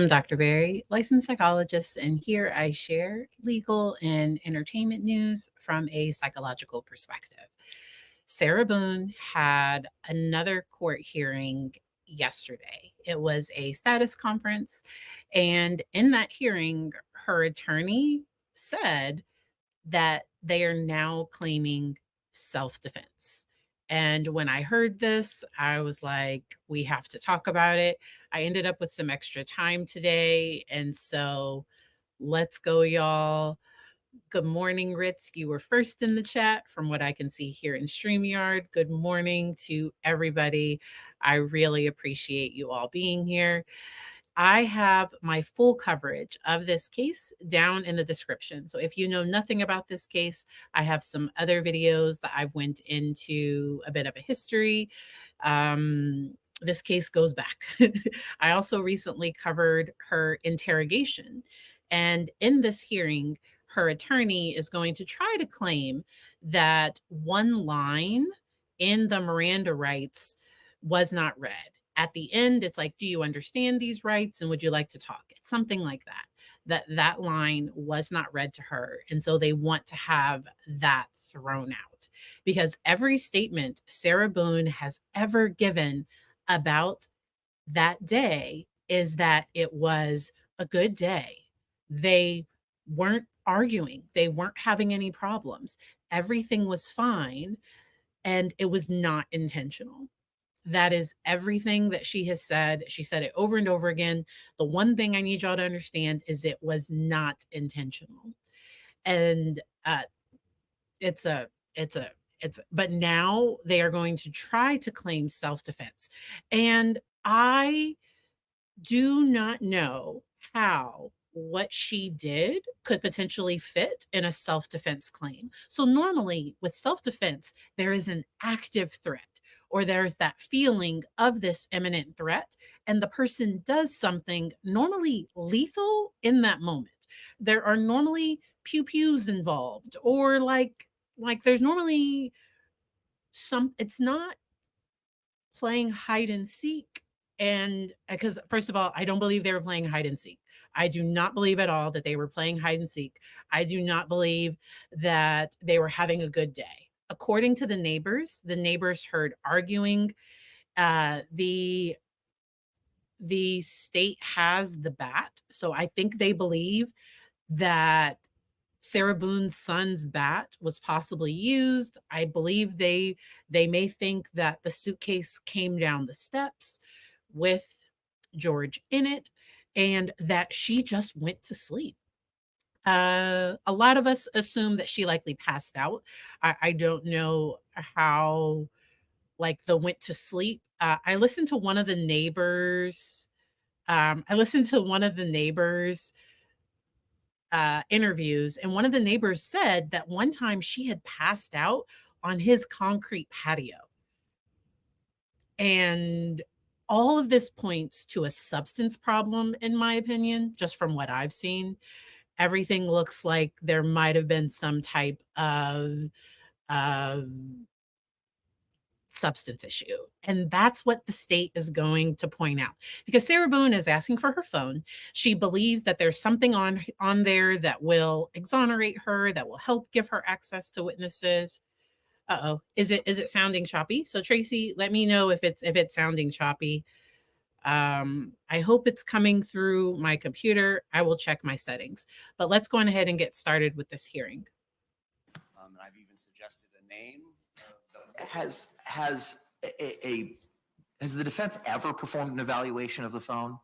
I'm Dr. Berry, licensed psychologist, and here I share legal and entertainment news from a psychological perspective. Sarah Boone had another court hearing yesterday. It was a status conference, and in that hearing, her attorney said that they are now claiming self defense. And when I heard this, I was like, we have to talk about it. I ended up with some extra time today. And so let's go, y'all. Good morning, Ritz. You were first in the chat from what I can see here in StreamYard. Good morning to everybody. I really appreciate you all being here. I have my full coverage of this case down in the description. So if you know nothing about this case, I have some other videos that I've went into a bit of a history. This case goes back. I also recently covered her interrogation. And in this hearing, her attorney is going to try to claim that one line in the Miranda rights was not read. At the end, it's like, do you understand these rights and would you like to talk? It's something like that. That line was not read to her. And so they want to have that thrown out because every statement Sarah Boone has ever given about that day is that it was a good day. They weren't arguing, they weren't having any problems. Everything was fine and it was not intentional. That is everything that she has said. She said it over and over again. The one thing I need y'all to understand is it was not intentional. And it's a, it's a, but now they are going to try to claim self defense. And I do not know how what she did could potentially fit in a self defense claim. So, normally with self defense, there is an active threat or there's that feeling of this imminent threat, and the person does something normally lethal in that moment. There are normally pew pews involved, or there's normally it's not playing hide and seek. And because, first of all, I don't believe they were playing hide and seek. I do not believe at all that they were playing hide and seek. I do not believe that they were having a good day. According to the neighbors heard arguing. The state has the bat, so I think they believe that Sarah Boone's son's bat was possibly used. I believe they may think that the suitcase came down the steps with George in it and that she just went to sleep. A lot of us assume that she likely passed out. I don't know how, like, the went to sleep. I listened to one of the neighbors. I listened to one of the neighbors interviews, and one of the neighbors said that one time she had passed out on his concrete patio. And all of this points to a substance problem, in my opinion, just from what I've seen. Everything looks like there might have been some type of substance issue. And that's what the state is going to point out. Because Sarah Boone is asking for her phone. She believes that there's something on there that will exonerate her, that will help give her access to witnesses. Uh-oh. Is it sounding choppy? So Tracy, let me know if it's sounding choppy. I hope it's coming through my computer. I will check my settings. But let's go on ahead and get started with this hearing. I've even suggested a name. Has the defense ever performed an evaluation of the phone?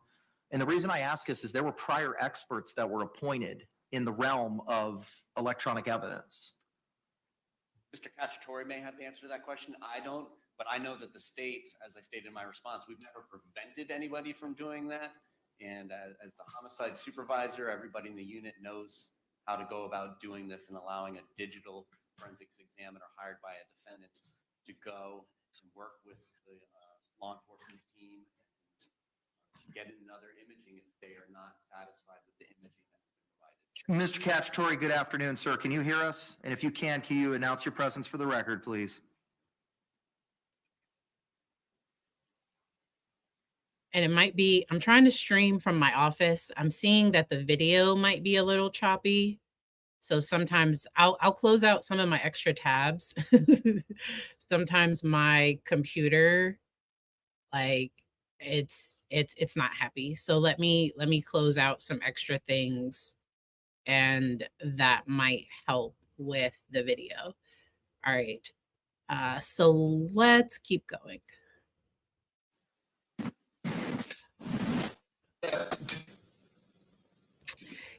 And the reason I ask this is there were prior experts that were appointed in the realm of electronic evidence. Mr. Cacciatore may have the answer to that question. I don't, but I know that the state, as I stated in my response, we've never prevented anybody from doing that. And as the homicide supervisor, everybody in the unit knows how to go about doing this and allowing a digital forensics examiner hired by a defendant to go and work with the law enforcement team and get another imaging if they are not satisfied with the imaging that's been provided. Mr. Cacciatore, good afternoon, sir. Can you hear us? And if you can you announce your presence for the record, please? and it might be, I'm trying to stream from my office. I'm seeing that the video might be a little choppy. So sometimes I'll close out some of my extra tabs. Sometimes my computer, like, it's not happy. So let me close out some extra things, and that might help with the video. All right. So let's keep going.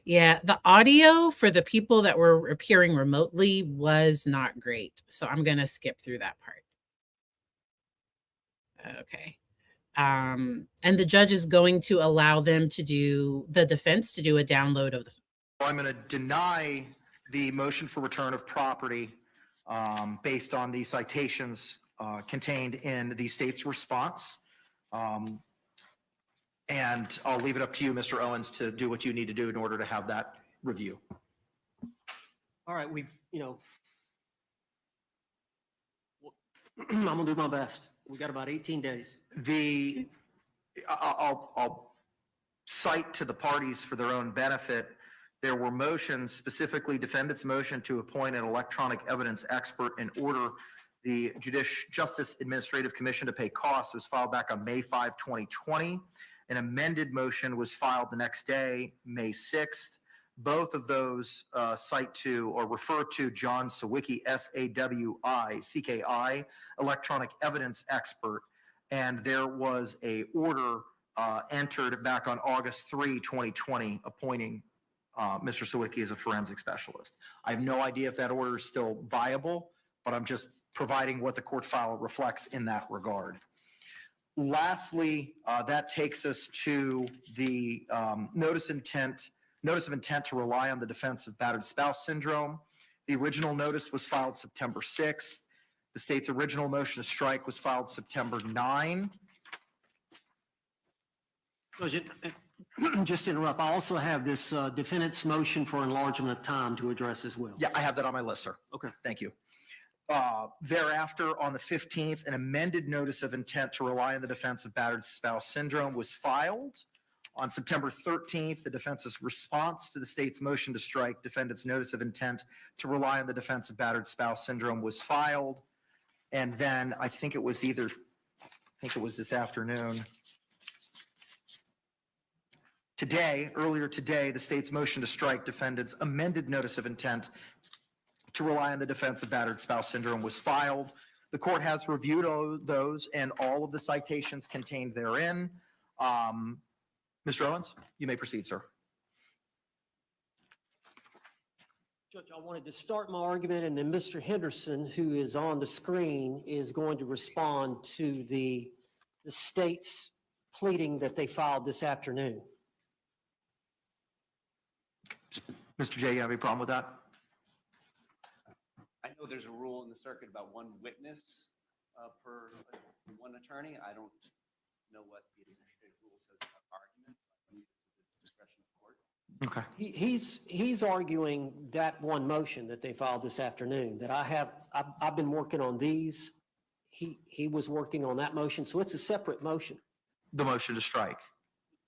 Yeah, the audio for the people that were appearing remotely was not great. So I'm going to skip through that part. Okay. And the judge is going to allow them to do, the defense to do a download of the. I'm going to deny the motion for return of property based on the citations contained in the state's response. And I'll leave it up to you, Mr. Owens, to do what you need to do in order to have that review. All right, I'm gonna do my best. We got about 18 days. I'll cite to the parties for their own benefit. There were motions, specifically defendant's motion to appoint an electronic evidence expert and order the Justice Administrative Commission to pay costs. It was filed back on May 5, 2020. An amended motion was filed the next day, May 6th. Both of those cite to or refer to John Sawicki, SAWICKI, electronic evidence expert. And there was a order entered back on August 3, 2020, appointing Mr. Sawicki as a forensic specialist. I have no idea if that order is still viable, but I'm just providing what the court file reflects in that regard. Lastly, that takes us to the notice of intent to rely on the defense of battered spouse syndrome. The original notice was filed September 6th. The state's original motion to strike was filed September 9. Just to interrupt, I also have this defendant's motion for enlargement of time to address as well. Yeah, I have that on my list, sir. Okay. Thank you. Thereafter, on the 15th, an amended notice of intent to rely on the defense of battered spouse syndrome was filed. On September 13th, the defense's response to the state's motion to strike defendant's notice of intent to rely on the defense of battered spouse syndrome was filed. And then I think it was this afternoon. Earlier today, the state's motion to strike defendant's amended notice of intent to rely on the defense of battered spouse syndrome was filed. The court has reviewed those and all of the citations contained therein. Mr. Owens, you may proceed, sir. Judge, I wanted to start my argument, and then Mr. Henderson, who is on the screen, is going to respond to the state's pleading that they filed this afternoon. Mr. J, you have any problem with that? I know there's a rule in the circuit about one witness per one attorney. I don't know what the administrative rule says about arguments. I leave it to the discretion of the court. Okay. He's arguing that one motion that they filed this afternoon that I've been working on these. He was working on that motion, so it's a separate motion. The motion to strike.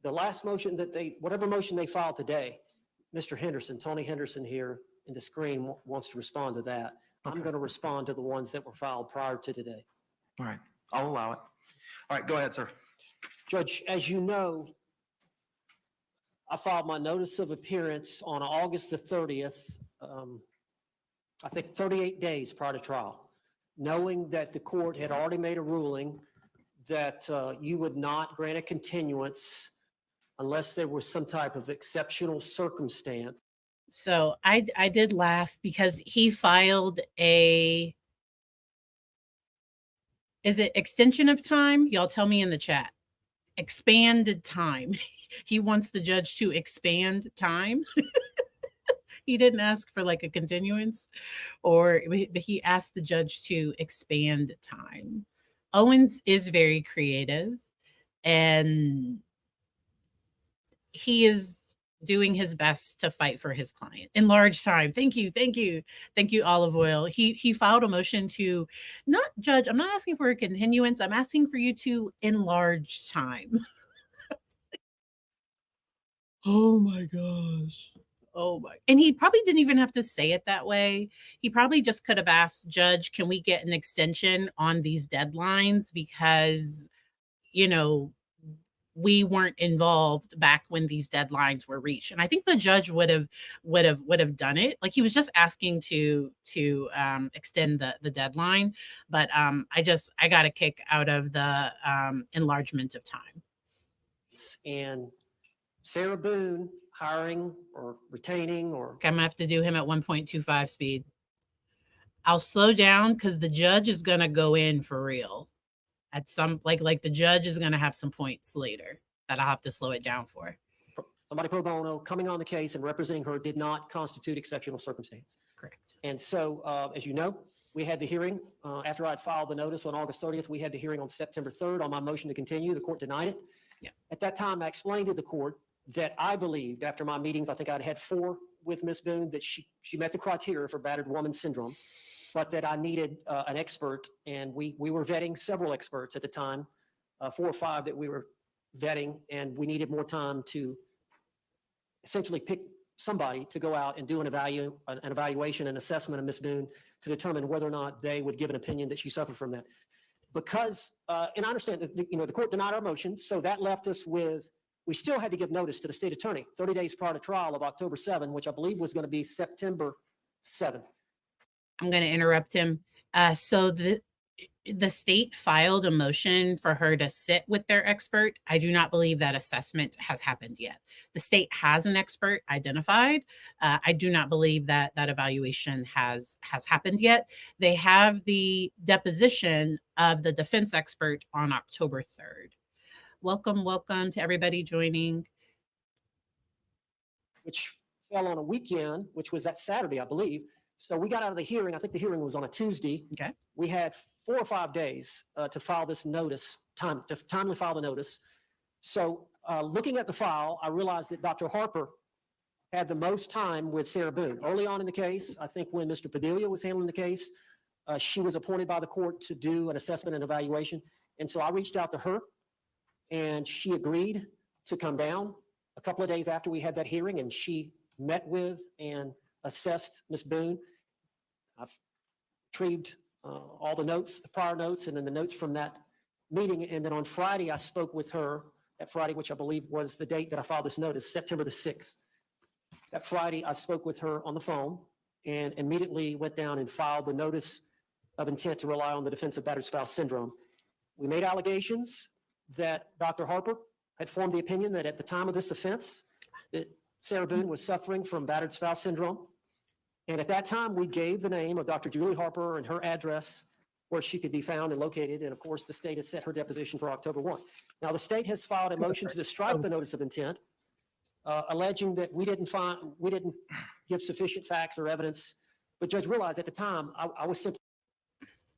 The last motion whatever motion they filed today, Mr. Henderson, Tony Henderson here in the screen wants to respond to that. Okay. I'm going to respond to the ones that were filed prior to today. All right. I'll allow it. All right. Go ahead, sir. Judge, as you know, I filed my notice of appearance on August the 30th, I think 38 days prior to trial, knowing that the court had already made a ruling that you would not grant a continuance unless there was some type of exceptional circumstance. So I did laugh because he filed is it extension of time? Y'all tell me in the chat. Expanded time. He wants the judge to expand time. He didn't ask for like a continuance, but he asked the judge to expand time. Owens is very creative, and he is doing his best to fight for his client. Enlarge time. Thank you. Thank you. Thank you, Olive Oil. He filed a motion to not judge. I'm not asking for a continuance. I'm asking for you to enlarge time. Oh my gosh. Oh my. And he probably didn't even have to say it that way. He probably just could have asked, Judge, can we get an extension on these deadlines? Because, you know, we weren't involved back when these deadlines were reached. And I think the judge would have done it. Like he was just asking to extend the deadline. But I got a kick out of the enlargement of time. And Sarah Boone hiring or retaining or Okay, I'm gonna have to do him at 1.25 speed. I'll slow down because the judge is gonna go in for real. At some like the judge is gonna have some points later that I'll have to slow it down for. somebody pro bono coming on the case and representing her did not constitute exceptional circumstance. Correct. And so, as you know, we had the hearing after I'd filed the notice on August 30th. We had the hearing on September 3rd on my motion to continue. The court denied it. Yeah. At that time, I explained to the court that I believed after my meetings, I think I'd had 4 with Ms. Boone, that she met the criteria for battered woman syndrome, but that I needed an expert. And we were vetting several experts at the time, 4 or 5 that we were vetting, and we needed more time to essentially pick somebody to go out and do an evaluation and assessment of Ms. Boone to determine whether or not they would give an opinion that she suffered from that. Because, and I understand that, the court denied our motion, so that left us with, we still had to give notice to the state attorney 30 days prior to trial of October 7, which I believe was going to be September 7. I'm going to interrupt him. So the state filed a motion for her to sit with their expert. I do not believe that assessment has happened yet. The state has an expert identified. I do not believe that evaluation has happened yet. They have the deposition of the defense expert on October 3rd. Welcome to everybody joining. Which fell on a weekend, which was that Saturday, I believe. So we got out of the hearing. I think the hearing was on a Tuesday. Okay. We had 4 or 5 days to file this notice, to timely file the notice. So looking at the file, I realized that Dr. Harper had the most time with Sarah Boone. Early on in the case, I think when Mr. Padilla was handling the case, she was appointed by the court to do an assessment and evaluation. And so I reached out to her, and she agreed to come down a couple of days after we had that hearing, and she met with and assessed Ms. Boone. I've retrieved all the notes, the prior notes, and then the notes from that meeting. And then on Friday, I spoke with her, that Friday, which I believe was the date that I filed this notice, September the 6th. That Friday, I spoke with her on the phone and immediately went down and filed the notice of intent to rely on the defense of battered spouse syndrome. We made allegations that Dr. Harper had formed the opinion that at the time of this offense, that Sarah Boone was suffering from battered spouse syndrome. And at that time, we gave the name of Dr. Julie Harper and her address where she could be found and located. And of course, the state has set her deposition for October 1. Now, the state has filed a motion to strike the notice of intent, alleging that we didn't give sufficient facts or evidence. But Judge, realized at the time, I was simply.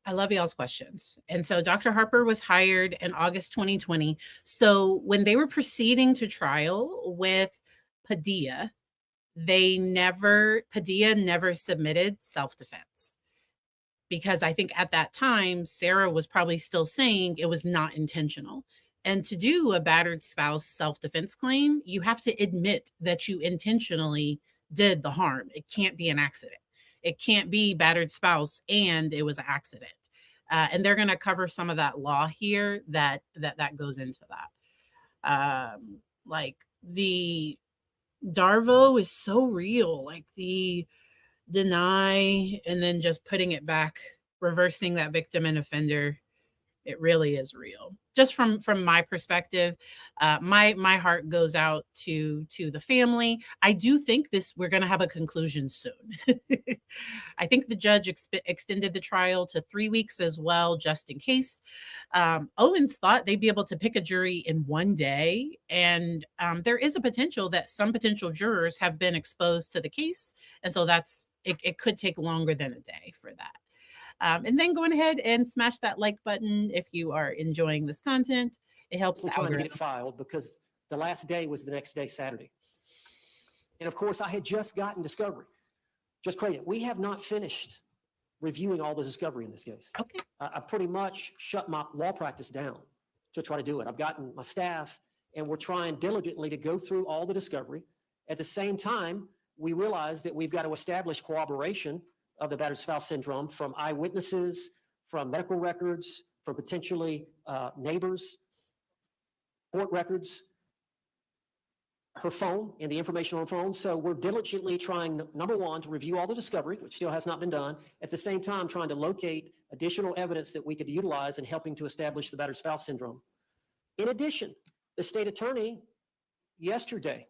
I love y'all's questions. And so Dr. Harper was hired in August 2020. So when they were proceeding to trial with Padilla, Padilla never submitted self-defense, because I think at that time, Sarah was probably still saying it was not intentional. And to do a battered spouse self-defense claim, you have to admit that you intentionally did the harm. It can't be an accident. It can't be battered spouse and it was an accident. And they're going to cover some of that law here that goes into that. Like the Darvo is so real, like the deny and then just putting it back, reversing that victim and offender. It really is real. Just from my perspective, my heart goes out to the family. I do think we're going to have a conclusion soon. I think the judge extended the trial to 3 weeks as well, just in case. Owens thought they'd be able to pick a jury in 1 day, and there is a potential that some potential jurors have been exposed to the case, and so it could take longer than a day for that. And then going ahead and smash that like button if you are enjoying this content. It helps the trying to get algorithm. it filed because the last day was the next day, Saturday. And of course, I had just gotten discovery. Just credit, we have not finished reviewing all the discovery in this case. Okay. I pretty much shut my law practice down to try to do it. I've gotten my staff and we're trying diligently to go through all the discovery. At the same time, we realize that we've got to establish corroboration of the battered spouse syndrome from eyewitnesses, from medical records, from potentially neighbors, court records, her phone and the information on her phone. So we're diligently trying, number one, to review all the discovery, which still has not been done. At the same time, trying to locate additional evidence that we could utilize in helping to establish the battered spouse syndrome. In addition, the state attorney yesterday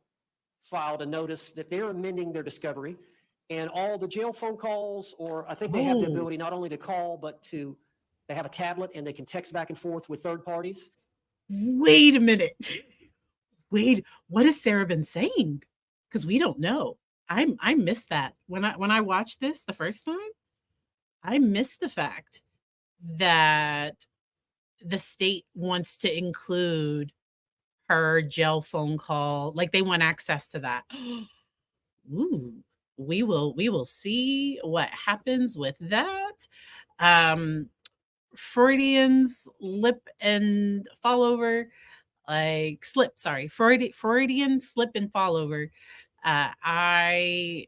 filed a notice that they're amending their discovery, and all the jail phone calls, or I think they have the ability not only to call, but they have a tablet and they can text back and forth with third parties. Wait a minute. Wait, what has Sarah been saying? Because we don't know. I missed that. When I watched this the first time, I missed the fact that the state wants to include her jail phone call. Like they want access to that. Ooh, we will see what happens with that. Freudian slip and fall over. Like Freudian slip and fall over. I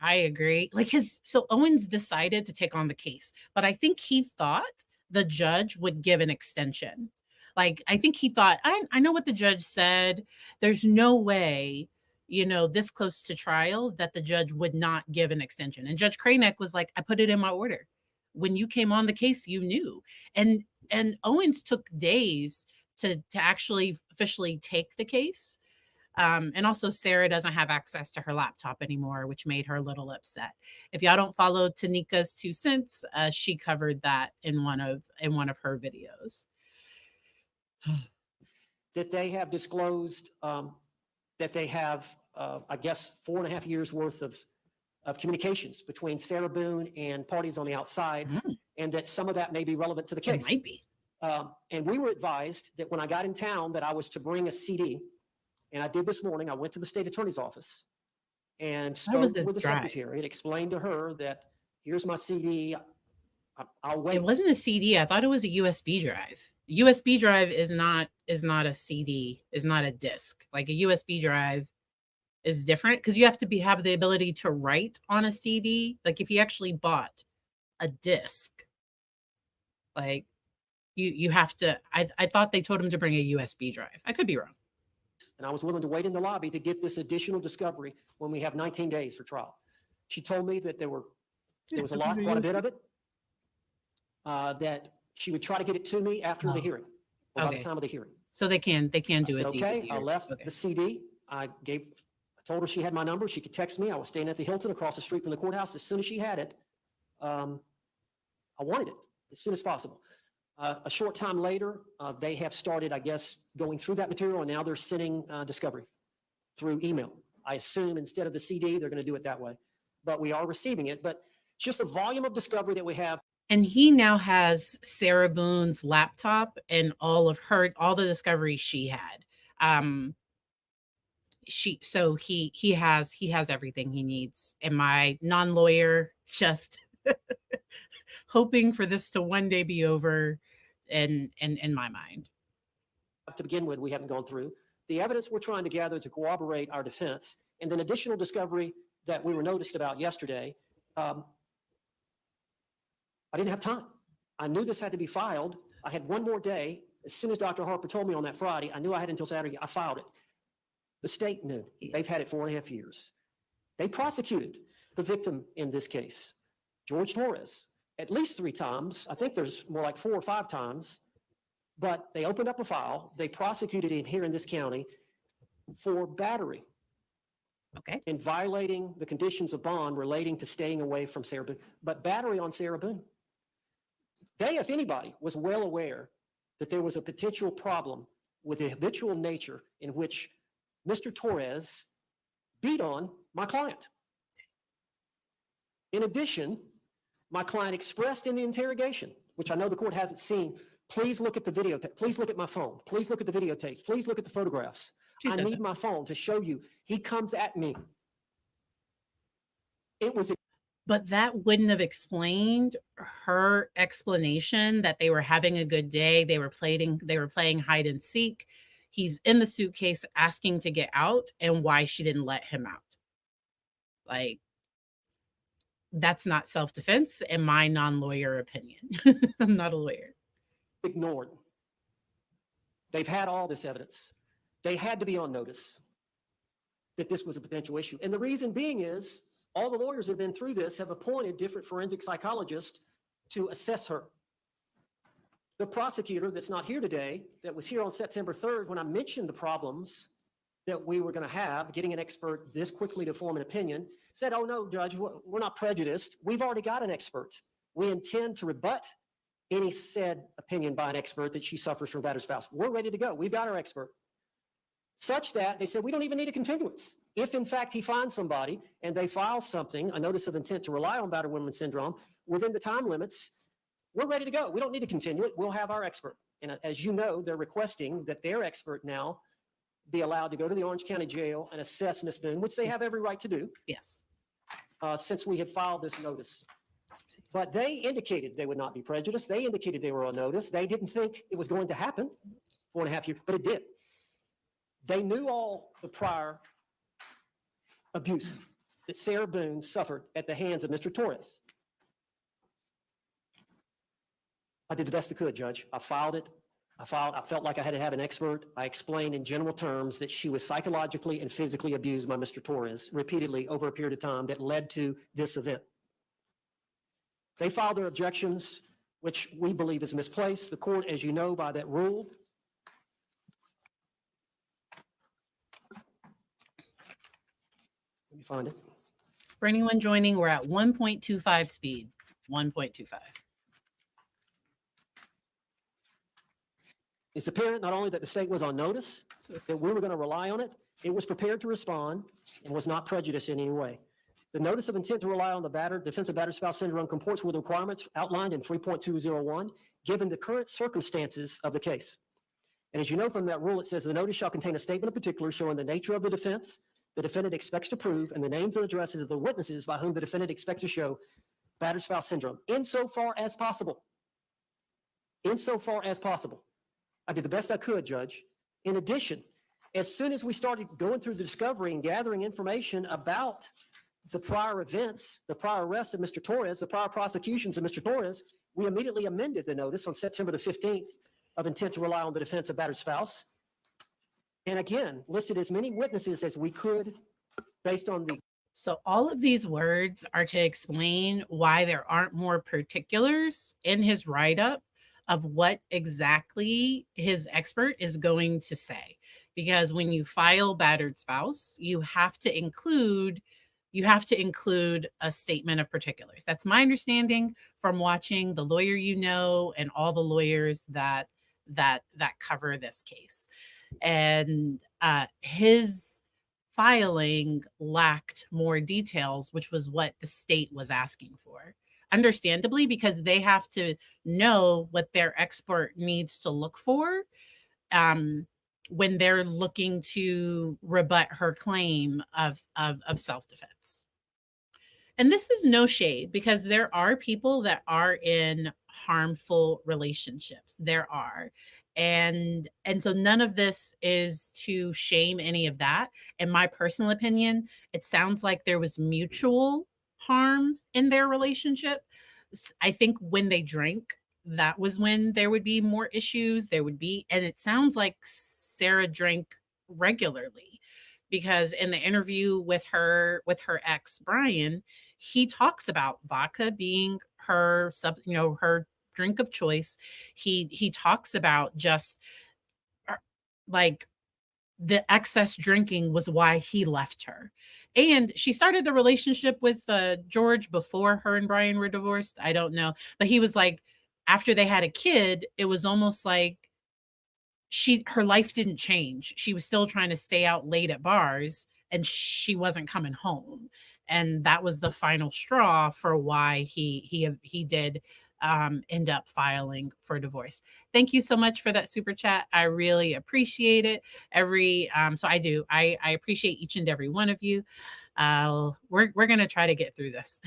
agree. Like so Owens decided to take on the case, but I think he thought the judge would give an extension. Like I think he thought, I know what the judge said. There's no way, this close to trial that the judge would not give an extension. And Judge Kranek was like, I put it in my order. When you came on the case, you knew. And Owens took days to actually officially take the case. And also Sarah doesn't have access to her laptop anymore, which made her a little upset. If y'all don't follow Tanika's 2 cents, she covered that in one of her videos. That they have disclosed that they have, I guess, 4.5 years worth of communications between Sarah Boone and parties on the outside, and that some of that may be relevant to the case. It might be. And we were advised that when I got in town that I was to bring a CD, and I did this morning. I went to the state attorney's office and spoke with the secretary and explained to her that here's my CD. I'll wait. It wasn't a CD. I thought it was a USB drive. USB drive is not a CD, is not a disc. Like a USB drive is different because you have to have the ability to write on a CD. Like if you actually bought a disc, like you have to, I thought they told him to bring a USB drive. I could be wrong. And I was willing to wait in the lobby to get this additional discovery when we have 19 days for trial. She told me that there was quite a bit of it, that she would try to get it to me after the hearing, or by the time of the hearing. So they can do it. Okay, I left the CD. I told her she had my number. She could text me. I was staying at the Hilton across the street from the courthouse. As soon as she had it, I wanted it as soon as possible. A short time later, they have started, I guess, going through that material, and now they're sending discovery through email. I assume instead of the CD, they're going to do it that way. But we are receiving it. But just the volume of discovery that we have. And he now has Sarah Boone's laptop and all the discovery she had. He has everything he needs. And my non-lawyer just hoping for this to one day be over in my mind. To begin with, we haven't gone through the evidence we're trying to gather to corroborate our defense, and then additional discovery that we were noticed about yesterday. I didn't have time. I knew this had to be filed. I had one more day. As soon as Dr. Harper told me on that Friday, I knew I had until Saturday. I filed it. The state knew. They've had it 4.5 years. They prosecuted the victim in this case, George Torres, at least 3 times. I think there's more like 4 or 5 times. But they opened up a file. They prosecuted him here in this county for battery. Okay. And violating the conditions of bond relating to staying away from Sarah Boone. But battery on Sarah Boone. They, if anybody, was well aware that there was a potential problem with the habitual nature in which Mr. Torres beat on my client. In addition, my client expressed in the interrogation, which I know the court hasn't seen, please look at the videotape. Please look at my phone. Please look at the videotapes. Please look at the photographs. I need my phone to show you. He comes at me. But that wouldn't have explained her explanation that they were having a good day. They were playing hide and seek. he's in the suitcase asking to get out and why she didn't let him out. Like, that's not self-defense in my non-lawyer opinion. I'm not a lawyer. Ignored. They've had all this evidence. They had to be on notice that this was a potential issue. And the reason being is all the lawyers that have been through this have appointed different forensic psychologists to assess her. The prosecutor that's not here today, that was here on September 3rd, when I mentioned the problems that we were going to have, getting an expert this quickly to form an opinion, said, oh no, Judge, we're not prejudiced. We've already got an expert. We intend to rebut any said opinion by an expert that she suffers from a battered spouse. We're ready to go. We've got our expert. Such that they said, we don't even need a continuance. If in fact he finds somebody and they file something, a notice of intent to rely on battered women syndrome within the time limits, we're ready to go. We don't need to continue it. We'll have our expert. And as you know, they're requesting that their expert now be allowed to go to the Orange County Jail and assess Ms. Boone, which they have every right to do. Yes. Since we had filed this notice. But they indicated they would not be prejudiced. They indicated they were on notice. They didn't think it was going to happen 4.5 years, but it did. They knew all the prior abuse that Sarah Boone suffered at the hands of Mr. Torres. I did the best I could, Judge. I filed it. I felt like I had to have an expert. I explained in general terms that she was psychologically and physically abused by Mr. Torres repeatedly over a period of time that led to this event. They filed their objections, which we believe is misplaced. The court, as you know, by that ruled. Let me find it. For anyone joining, we're at 1.25 speed. 1.25. It's apparent not only that the state was on notice, that we were going to rely on it, it was prepared to respond and was not prejudiced in any way. The notice of intent to rely on the defensive battered spouse syndrome comports with the requirements outlined in 3.201, given the current circumstances of the case. And as you know from that rule, it says the notice shall contain a statement of particulars showing the nature of the defense the defendant expects to prove and the names and addresses of the witnesses by whom the defendant expects to show battered spouse syndrome, insofar as possible. Insofar as possible. I did the best I could, Judge. In addition, as soon as we started going through the discovery and gathering information about the prior events, the prior arrest of Mr. Torres, the prior prosecutions of Mr. Torres, we immediately amended the notice on September the 15th of intent to rely on the defense of battered spouse. And again, listed as many witnesses as we could based on the. So all of these words are to explain why there aren't more particulars in his write-up of what exactly his expert is going to say. Because when you file battered spouse, you have to include a statement of particulars. That's my understanding from watching The Lawyer You Know and all the lawyers that cover this case. And his filing lacked more details, which was what the state was asking for. Understandably, because they have to know what their expert needs to look for when they're looking to rebut her claim of self-defense. And this is no shade, because there are people that are in harmful relationships. There are. And so none of this is to shame any of that. In my personal opinion, it sounds like there was mutual harm in their relationship. I think when they drank, that was when there would be more issues. And it sounds like Sarah drank regularly, because in the interview with her ex, Brian, he talks about vodka being her her drink of choice. He talks about just like the excess drinking was why he left her. And she started the relationship with George before her and Brian were divorced. I don't know. But he was like, after they had a kid, it was almost like her life didn't change. She was still trying to stay out late at bars and she wasn't coming home. And that was the final straw for why he did end up filing for divorce. Thank you so much for that super chat. I really appreciate it. I appreciate each and every one of you. We're going to try to get through this.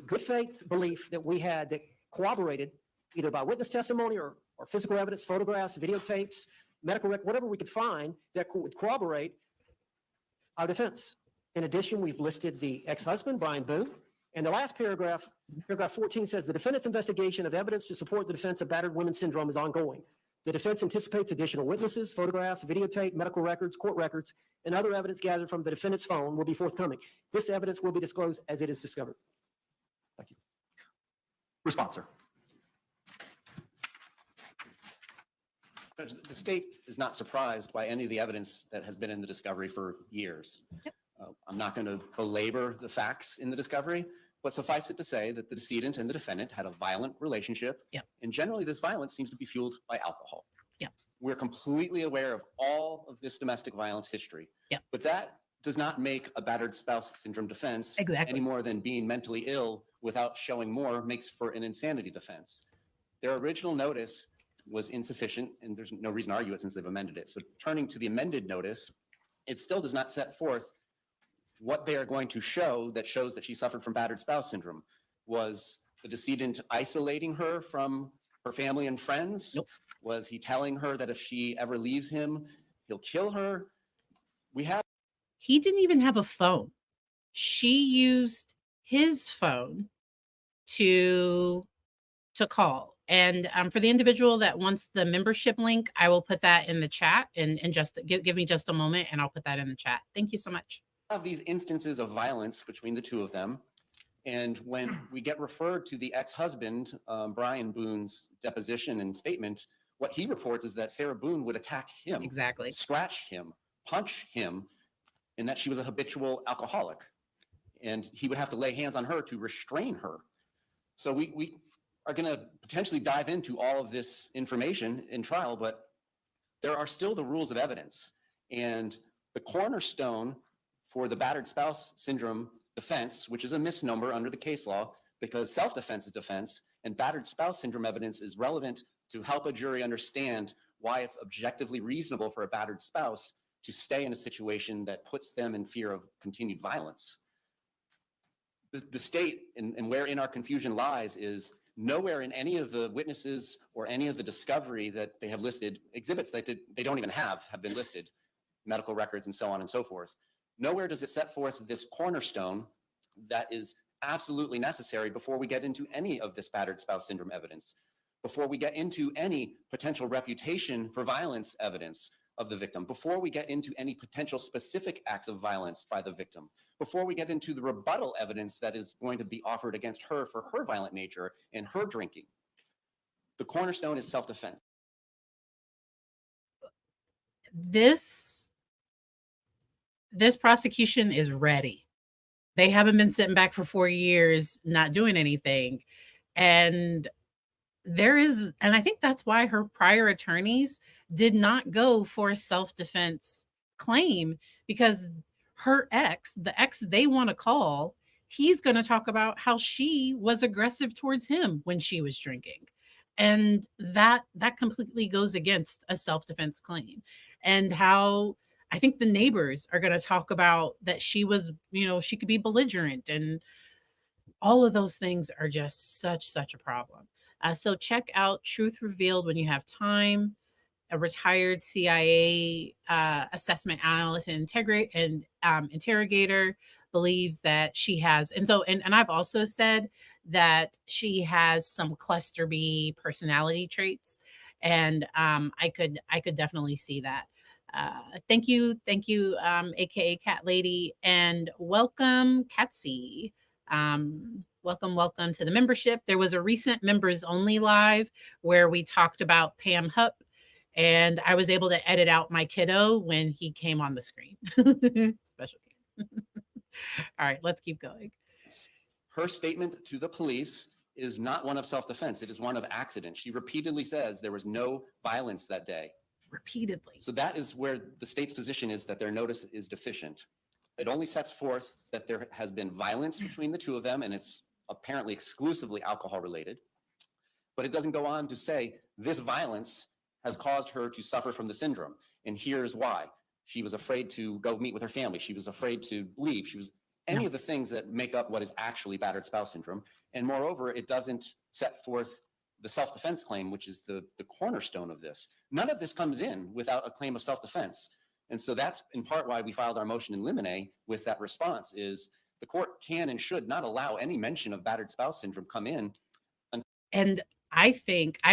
Good faith belief that we had that corroborated either by witness testimony or physical evidence, photographs, videotapes, medical record, whatever we could find that would corroborate our defense. In addition, we've listed the ex-husband, Brian Boone, and the last paragraph, paragraph 14 says the defendant's investigation of evidence to support the defense of battered women syndrome is ongoing. The defense anticipates additional witnesses, photographs, videotape, medical records, court records, and other evidence gathered from the defendant's phone will be forthcoming. This evidence will be disclosed as it is discovered. Thank you. Response, sir. Judge, the state is not surprised by any of the evidence that has been in the discovery for years. Yep. I'm not going to belabor the facts in the discovery, but suffice it to say that the decedent and the defendant had a violent relationship. Yep. And generally, this violence seems to be fueled by alcohol. Yep. We're completely aware of all of this domestic violence history. Yep. But that does not make a battered spouse syndrome defense Exactly. any more than being mentally ill without showing more makes for an insanity defense. Their original notice was insufficient, and there's no reason to argue it since they've amended it. So turning to the amended notice, it still does not set forth what they are going to show that shows that she suffered from battered spouse syndrome. Was the decedent isolating her from her family and friends? Nope. Was he telling her that if she ever leaves him, he'll kill her? He didn't even have a phone. She used his phone to call. And for the individual that wants the membership link, I will put that in the chat, and just give me just a moment and I'll put that in the chat. Thank you so much. Have these instances of violence between the two of them. And when we get referred to the ex-husband, Brian Boone's deposition and statement, what he reports is that Sarah Boone would attack him, Exactly. scratch him, punch him, and that she was a habitual alcoholic. And he would have to lay hands on her to restrain her. So we are going to potentially dive into all of this information in trial, but there are still the rules of evidence. And the cornerstone for the battered spouse syndrome defense, which is a misnomer under the case law because self-defense is defense, and battered spouse syndrome evidence is relevant to help a jury understand why it's objectively reasonable for a battered spouse to stay in a situation that puts them in fear of continued violence. The state, and wherein our confusion lies, is nowhere in any of the witnesses or any of the discovery that they have listed, exhibits that they don't even have been listed, medical records and so on and so forth. Nowhere does it set forth this cornerstone that is absolutely necessary before we get into any of this battered spouse syndrome evidence, before we get into any potential reputation for violence evidence of the victim, before we get into any potential specific acts of violence by the victim, before we get into the rebuttal evidence that is going to be offered against her for her violent nature and her drinking. The cornerstone is self-defense. This prosecution is ready. They haven't been sitting back for 4 years, not doing anything. And I think that's why her prior attorneys did not go for a self-defense claim, because the ex they want to call, he's going to talk about how she was aggressive towards him when she was drinking. And that completely goes against a self-defense claim. And how I think the neighbors are going to talk about that she was, she could be belligerent, and all of those things are just such a problem. So check out Truth Revealed when you have time. A retired CIA assessment analyst and interrogator believes that she has, and I've also said that she has some cluster B personality traits, and I could definitely see that. Thank you, aka Cat Lady, and welcome, Catsy. Welcome to the membership. There was a recent members only live where we talked about Pam Hupp, and I was able to edit out my kiddo when he came on the screen. Special kid. All right, let's keep going. Her statement to the police is not one of self-defense. It is one of accident. She repeatedly says there was no violence that day. Repeatedly. So that is where the state's position is, that their notice is deficient. It only sets forth that there has been violence between the two of them, and it's apparently exclusively alcohol related. But it doesn't go on to say this violence has caused her to suffer from the syndrome. And here's why. She was afraid to go meet with her family. She was afraid to leave. She was any of the things that make up what is actually battered spouse syndrome. And moreover, it doesn't set forth the self-defense claim, which is the cornerstone of this. None of this comes in without a claim of self-defense. And so that's in part why we filed our motion in limine with that response is the court can and should not allow any mention of battered spouse syndrome come in. And I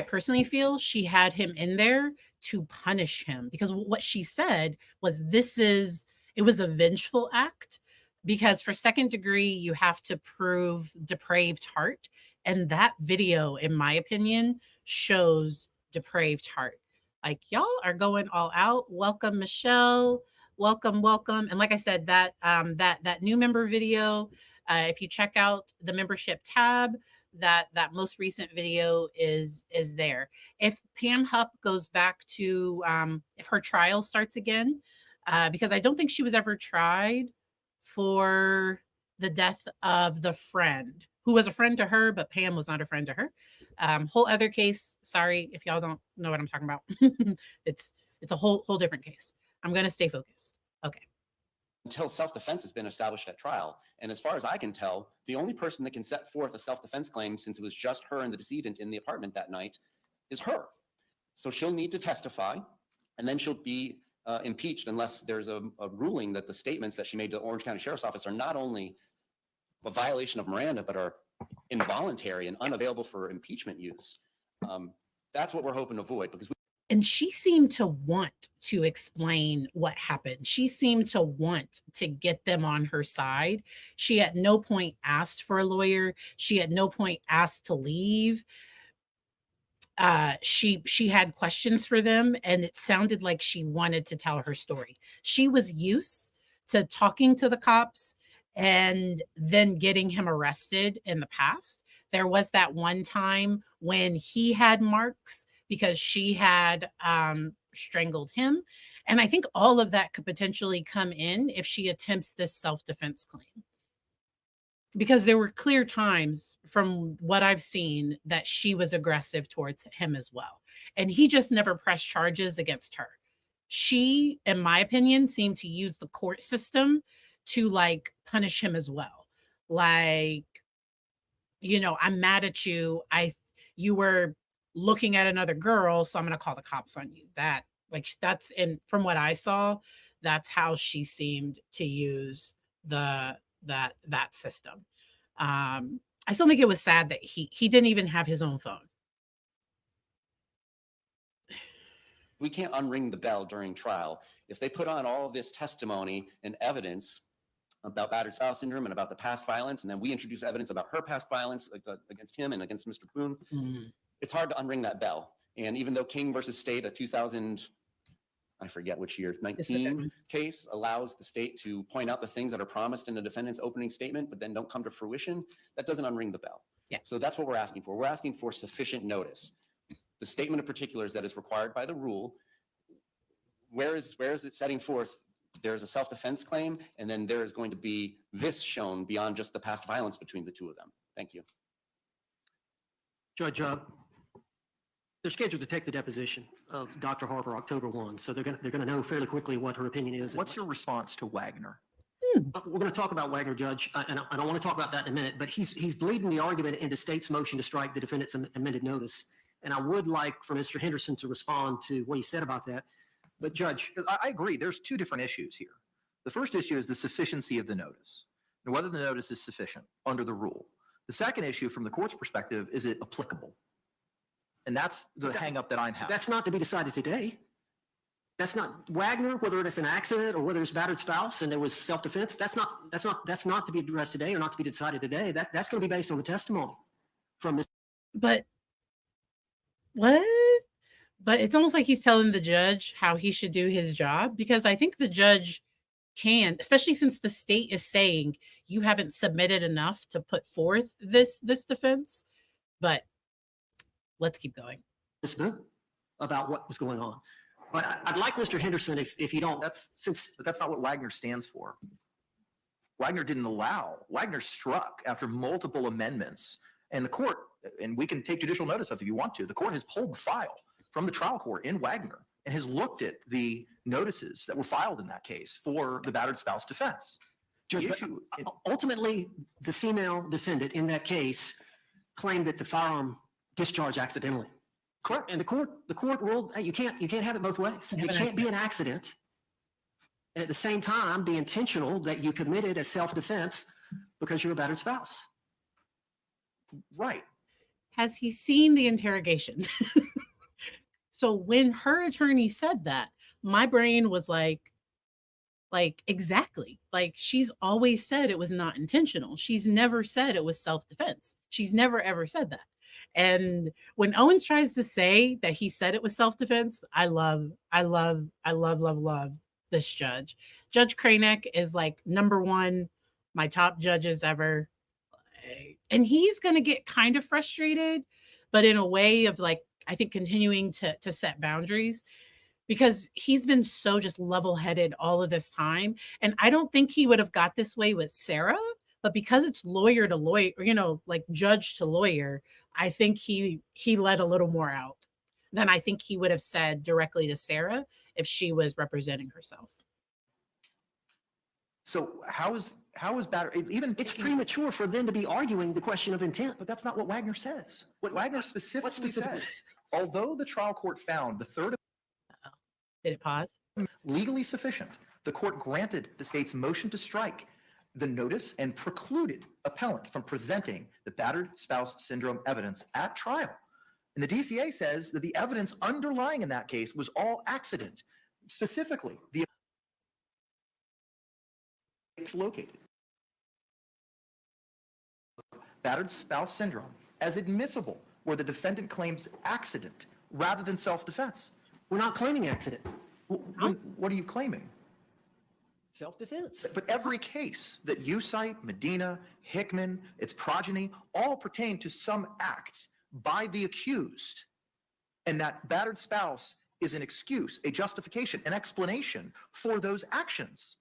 personally feel she had him in there to punish him, because what she said was it was a vengeful act, because for second degree, you have to prove depraved heart. And that video, in my opinion, shows depraved heart. Like, y'all are going all out. Welcome, Michelle. Welcome, welcome. And like I said, that new member video, if you check out the membership tab, that most recent video is there. If Pam Hupp goes back to if her trial starts again, because I don't think she was ever tried for the death of the friend who was a friend to her, but Pam was not a friend to her. Whole other case. Sorry if y'all don't know what I'm talking about. it's a whole different case. I'm gonna stay focused. Okay. Until self-defense has been established at trial. And as far as I can tell, the only person that can set forth a self-defense claim, since it was just her and the decedent in the apartment that night, is her. So she'll need to testify, and then she'll be impeached unless there's a ruling that the statements that she made to the Orange County Sheriff's Office are not only a violation of Miranda, but are involuntary and unavailable for impeachment use. That's what we're hoping to avoid, because and she seemed to want to explain what happened. She seemed to want to get them on her side. She at no point asked for a lawyer. She at no point asked to leave. She had questions for them, and it sounded like she wanted to tell her story. She was used to talking to the cops and then getting him arrested in the past. There was that one time when he had marks because she had strangled him. And I think all of that could potentially come in if she attempts this self-defense claim. Because there were clear times from what I've seen that she was aggressive towards him as well. And he just never pressed charges against her. She, in my opinion, seemed to use the court system to like punish him as well. Like, I'm mad at you. You were looking at another girl, so I'm going to call the cops on you. That's from what I saw, that's how she seemed to use that system. I still think it was sad that he didn't even have his own phone. We can't unring the bell during trial. If they put on all of this testimony and evidence about battered spouse syndrome and about the past violence, and then we introduce evidence about her past violence against him and against Mr. Boone, it's hard to unring that bell. And even though King versus State, a 2000, I forget which year, 19 case allows the state to point out the things that are promised in the defendant's opening statement, but then don't come to fruition, that doesn't unring the bell. Yeah. So that's what we're asking for. We're asking for sufficient notice. The statement of particulars that is required by the rule, where is it setting forth there's a self-defense claim, and then there is going to be this shown beyond just the past violence between the two of them. Thank you. Judge, they're scheduled to take the deposition of Dr. Harper October 1, so they're going to know fairly quickly what her opinion is. What's your response to Wagner? We're going to talk about Wagner, Judge, and I don't want to talk about that in a minute, but he's bleeding the argument into state's motion to strike the defendant's amended notice. And I would like for Mr. Henderson to respond to what he said about that. But Judge, I agree. There's two different issues here. The first issue is the sufficiency of the notice and whether the notice is sufficient under the rule. The second issue from the court's perspective, is it applicable? And that's the hang up that I'm having. that's not to be decided today. That's not Wagner, whether it's an accident or whether it's battered spouse and there was self-defense. That's not to be addressed today or not to be decided today. That's going to be based on the testimony from Ms. But what? But it's almost like he's telling the judge how he should do his job, because I think the judge can, especially since the state is saying you haven't submitted enough to put forth this defense. But let's keep going. Ms. Boone about what was going on. But I'd like Mr. Henderson, if you don't, But that's not what Wagner stands for. Wagner didn't allow. Wagner struck after multiple amendments. And the court, and we can take judicial notice of it if you want to, the court has pulled the file from the trial court in Wagner and has looked at the notices that were filed in that case for the battered spouse defense. Judge, ultimately, the female defendant in that case claimed that the firearm discharge accidentally. Correct. And the court ruled, hey, you can't have it both ways. Have It an can't be an accident and at the same time be intentional that you committed as self-defense because you're a battered spouse. Right. Has he seen the interrogation? So when her attorney said that, my brain was like, exactly. Like, she's always said it was not intentional. She's never said it was self-defense. She's never ever said that. And when Owens tries to say that he said it was self-defense, I love this judge. Judge Kranek is like number one, my top judges ever. And he's gonna get kind of frustrated, but in a way of like, I think continuing to set boundaries, because he's been so just level-headed all of this time. And I don't think he would have got this way with Sarah, but because it's lawyer to lawyer, like judge to lawyer, I think he let a little more out than I think he would have said directly to Sarah if she was representing herself. So how is battered? Even It's premature for them to be arguing the question of intent. but that's not what Wagner says. What Wagner specifically specifically? says, although the trial court found the third Did it pause? legally sufficient, the court granted the state's motion to strike the notice and precluded appellant from presenting the battered spouse syndrome evidence at trial. And the DCA says that the evidence underlying in that case was all accident, specifically the located battered spouse syndrome as admissible where the defendant claims accident rather than self-defense. We're not claiming accident. What are you claiming? Self-defense. But every case that you cite, Medina, Hickman, its progeny, all pertain to some act by the accused. And that battered spouse is an excuse, a justification, an explanation for those actions.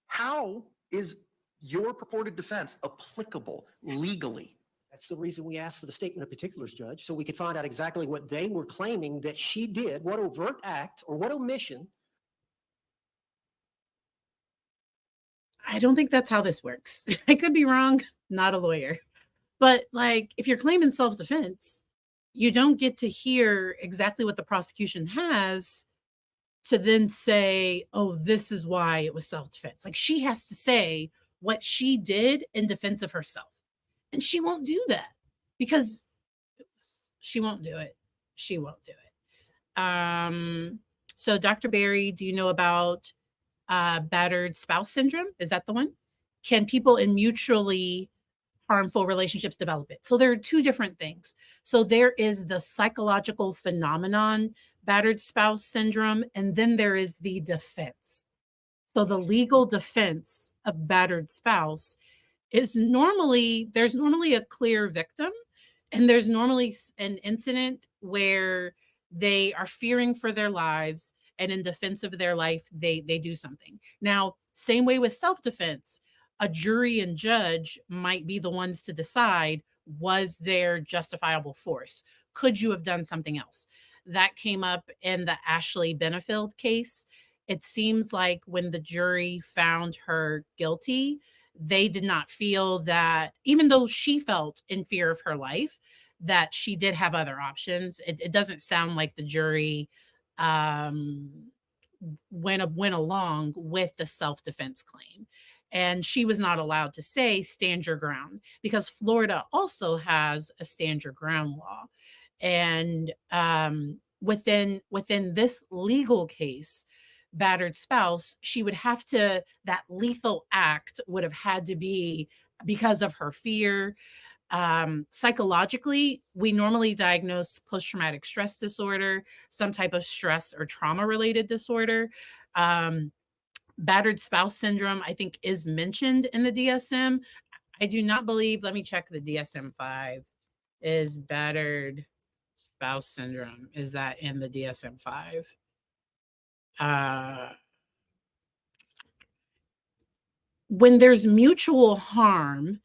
How is your purported defense applicable legally? That's the reason we asked for the statement of particulars, Judge, so we could find out exactly what they were claiming that she did, what overt act or what omission. I don't think that's how this works. I could be wrong, not a lawyer. But like, if you're claiming self-defense, you don't get to hear exactly what the prosecution has to then say, oh, this is why it was self-defense. Like, she has to say what she did in defense of herself. And she won't do that because she won't do it. She won't do it. So Dr. Barry, do you know about battered spouse syndrome? Is that the one? Can people in mutually harmful relationships develop it? So there are two different things. So there is the psychological phenomenon, battered spouse syndrome, and then there is the defense. So the legal defense of battered spouse is there's normally a clear victim, and there's normally an incident where they are fearing for their lives, and in defense of their life, they do something. Now, same way with self-defense, a jury and judge might be the ones to decide, was there justifiable force? Could you have done something else? That came up in the Ashley Benefield case. It seems like when the jury found her guilty, they did not feel that, even though she felt in fear of her life, that she did have other options. It doesn't sound like the jury went along with the self-defense claim. And she was not allowed to say stand your ground, because Florida also has a stand your ground law. And within this legal case, battered spouse, she would have to, that lethal act would have had to be because of her fear. Psychologically, we normally diagnose post-traumatic stress disorder, some type of stress or trauma related disorder. Battered spouse syndrome, I think, is mentioned in the DSM. I do not believe, let me check the DSM-5. Is battered spouse syndrome, is that in the DSM-5? When there's mutual harm,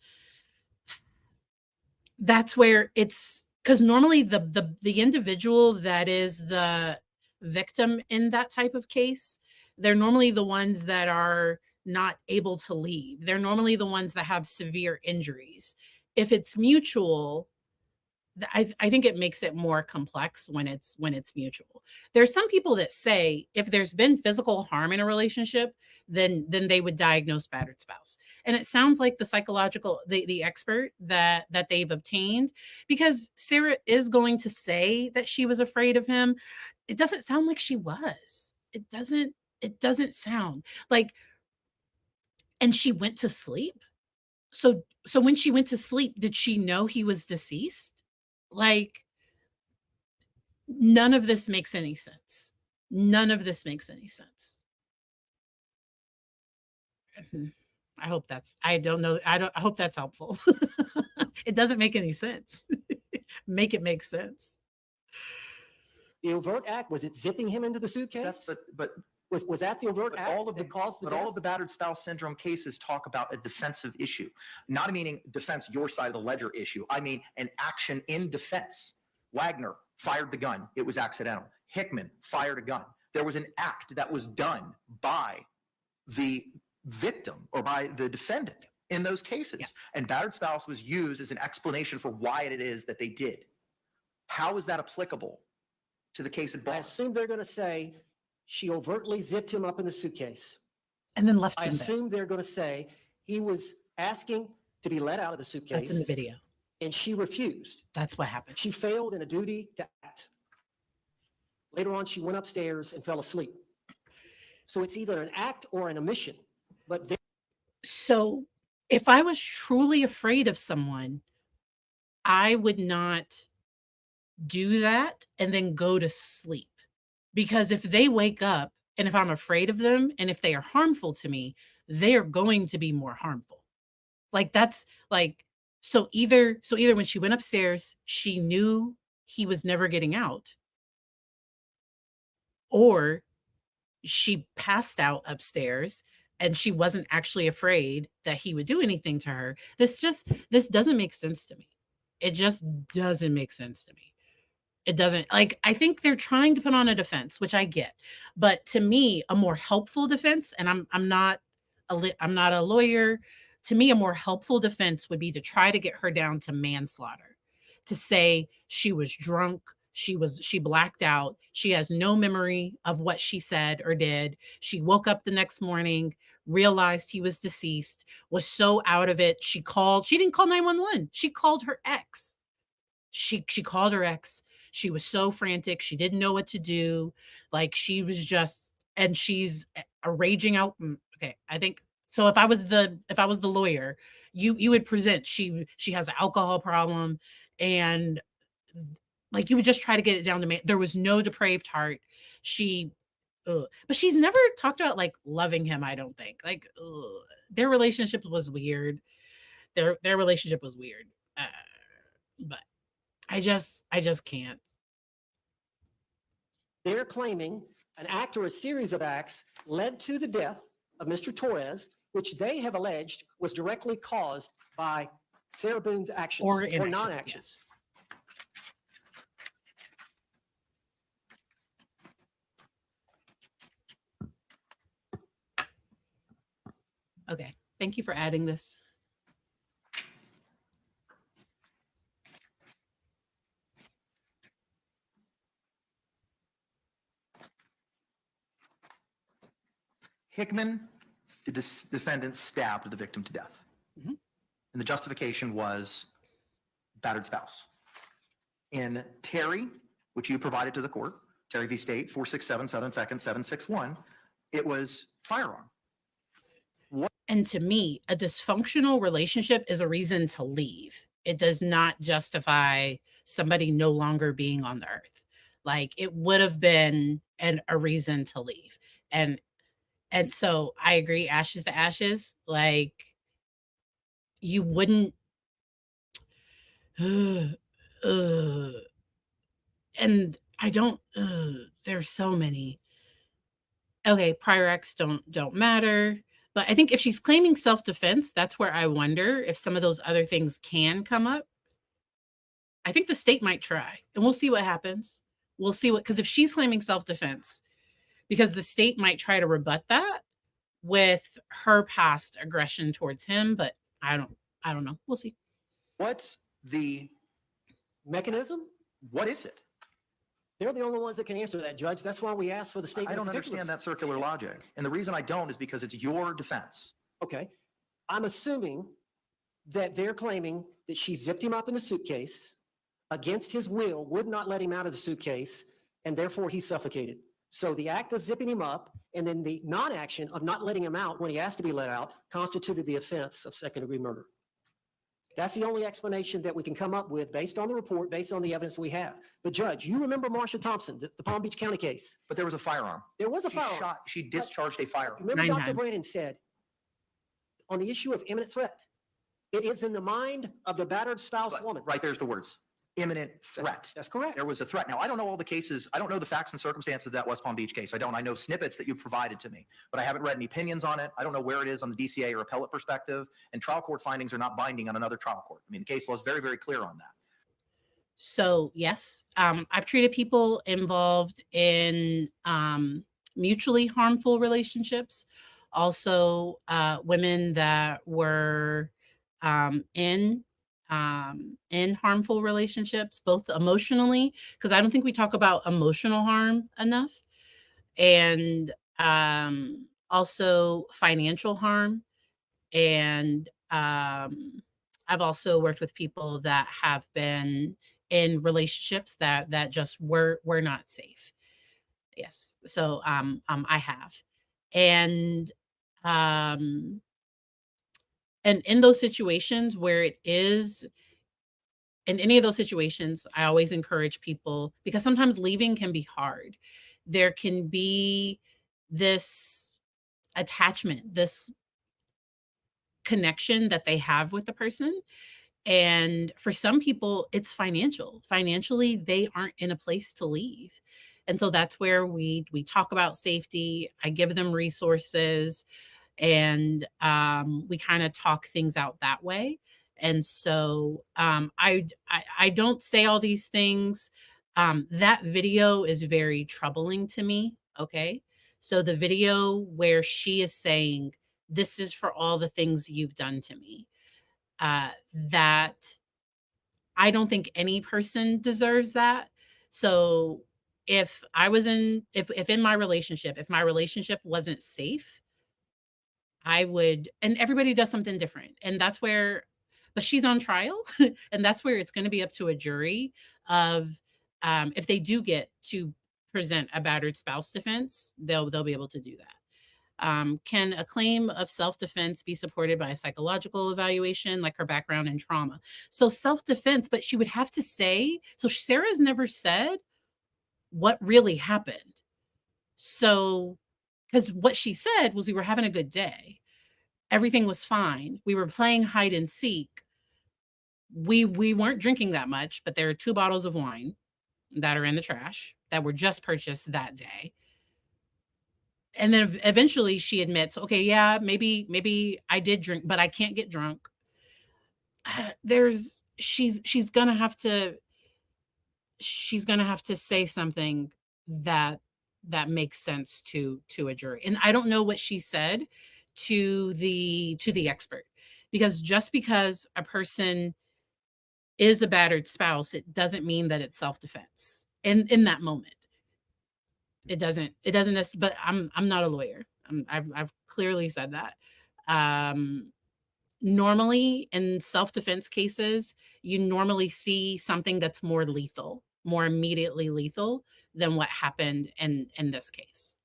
that's where it's, because normally the individual that is the victim in that type of case, they're normally the ones that are not able to leave. They're normally the ones that have severe injuries. If it's mutual, I think it makes it more complex when it's mutual. There's some people that say if there's been physical harm in a relationship, then they would diagnose battered spouse. And it sounds like the expert that they've obtained, because Sarah is going to say that she was afraid of him. It doesn't sound like she was. It doesn't sound like, and she went to sleep. So when she went to sleep, did she know he was deceased? Like, none of this makes any sense. None of this makes any sense. Mhm. I don't know. I hope that's helpful. It doesn't make any sense. Make it make sense. The overt act, was it zipping him into the suitcase? But Was that the overt But act all of the that caused the but all death? of the battered spouse syndrome cases talk about a defensive issue, not meaning defense your side of the ledger issue. I mean an action in defense. Wagner fired the gun; it was accidental. Hickman fired a gun. There was an act that was done by the victim or by the defendant in those cases, Yeah. and battered spouse was used as an explanation for why it is that they did. How is that applicable to the case at I bar? assume they're going to say she overtly zipped him up in the suitcase. And then left I him there. assume they're going to say he was asking to be let out of the That's in the suitcase video. and she refused. That's what happened. She failed in a duty to act. Later on, she went upstairs and fell asleep. So it's either an act or an omission. But So if I was truly afraid of someone, I would not do that and then go to sleep. Because if they wake up and if I'm afraid of them and if they are harmful to me, they are going to be more harmful. Like, that's like, so either when she went upstairs, she knew he was never getting out, or she passed out upstairs and she wasn't actually afraid that he would do anything to her. This doesn't make sense to me. It just doesn't make sense to me. It doesn't, like, I think they're trying to put on a defense, which I get. But to me, a more helpful defense, and I'm not a lawyer. To me, a more helpful defense would be to try to get her down to manslaughter. To say she was drunk, she blacked out, she has no memory of what she said or did. She woke up the next morning, realized he was deceased, was so out of it, she didn't call 911. She called her ex. She called her ex. She was so frantic. She didn't know what to do. Like, she was just, and she's a raging out. Okay, I think so. If I was the lawyer, you would present, she has an alcohol problem, and like, you would just try to get it down to me. There was no depraved heart. She, ugh. But she's never talked about like loving him. I don't think, like, ugh. Their relationship was weird. Their relationship was weird. But I just can't. they're claiming an act or a series of acts led to the death of Mr. Torres, which they have alleged was directly caused by Sarah Boone's actions Or or inaction, non-actions. Okay. Thank you for adding this. Hickman, the defendant, stabbed the victim to death. Mhm. And the justification was battered spouse. In Terry, which you provided to the court, Terry v. State, 467 Southern 2nd, 761, it was firearm. And to me, a dysfunctional relationship is a reason to leave. It does not justify somebody no longer being on the earth. Like, it would have been a reason to leave. And so I agree, ashes to ashes. Like, you wouldn't uh, and I don't there's so many. Okay, prior acts don't matter. But I think if she's claiming self-defense, that's where I wonder if some of those other things can come up. I think the state might try, and we'll see what happens. We'll see what, because if she's claiming self-defense, because the state might try to rebut that with her past aggression towards him, but I don't know. We'll see. What's the Mechanism? What is it? They're the only ones that can answer that, Judge. That's why we asked for the I statement of don't understand that particulars. circular logic. And the reason I don't is because it's your defense. Okay. I'm assuming that they're claiming that she zipped him up in a suitcase against his will, would not let him out of the suitcase, and therefore he suffocated. So the act of zipping him up and then the non-action of not letting him out when he asked to be let out constituted the offense of second-degree murder. That's the only explanation that we can come up with based on the report, based on the evidence we have. But Judge, you remember Marsha Thompson, the Palm Beach County case? But there was a firearm. There was a She firearm. she discharged a firearm. Remember 9 Dr. times. Brandon said, on the issue of imminent threat, it is in the mind of the battered spouse But woman. right there's the words, imminent threat. That's correct. There was a threat. Now, I don't know all the cases. I don't know the facts and circumstances of that West Palm Beach case. I don't. I know snippets that you provided to me, but I haven't read any opinions on it. I don't know where it is on the DCA or appellate perspective, and trial court findings are not binding on another trial court. I mean, the case law is very, very clear on that. So yes, I've treated people involved in mutually harmful relationships, also women that were in harmful relationships, both emotionally, because I don't think we talk about emotional harm enough, and also financial harm. And I've also worked with people that have been in relationships that just were not safe. Yes. So I have. And um and in those situations where it is in any of those situations, I always encourage people, because sometimes leaving can be hard. There can be this attachment, this connection that they have with the person. And for some people, it's financial. Financially, they aren't in a place to leave. And so that's where we talk about safety. I give them resources, and we kind of talk things out that way. And so I don't say all these things. That video is very troubling to me. Okay. So the video where she is saying, "This is for all the things you've done to me," that I don't think any person deserves that. So if in my relationship, if my relationship wasn't safe, I would, and everybody does something different. And that's where, but she's on trial and that's where it's going to be up to a jury of, if they do get to present a battered spouse defense, they'll be able to do that. Can a claim of self-defense be supported by a psychological evaluation, like her background in trauma? So self-defense, but she would have to say, so Sarah's never said what really happened. So, because what she said was we were having a good day. Everything was fine. We were playing hide and seek. We weren't drinking that much, but there are 2 bottles of wine that are in the trash that were just purchased that day. And then eventually she admits, okay, yeah, maybe I did drink, but I can't get drunk. She's gonna have to say something that makes sense to a jury. And I don't know what she said to the expert, because just because a person is a battered spouse, it doesn't mean that it's self-defense in that moment. It doesn't but I'm not a lawyer. I've clearly said that. Normally in self-defense cases, you normally see something that's more lethal, more immediately lethal than what happened in this case.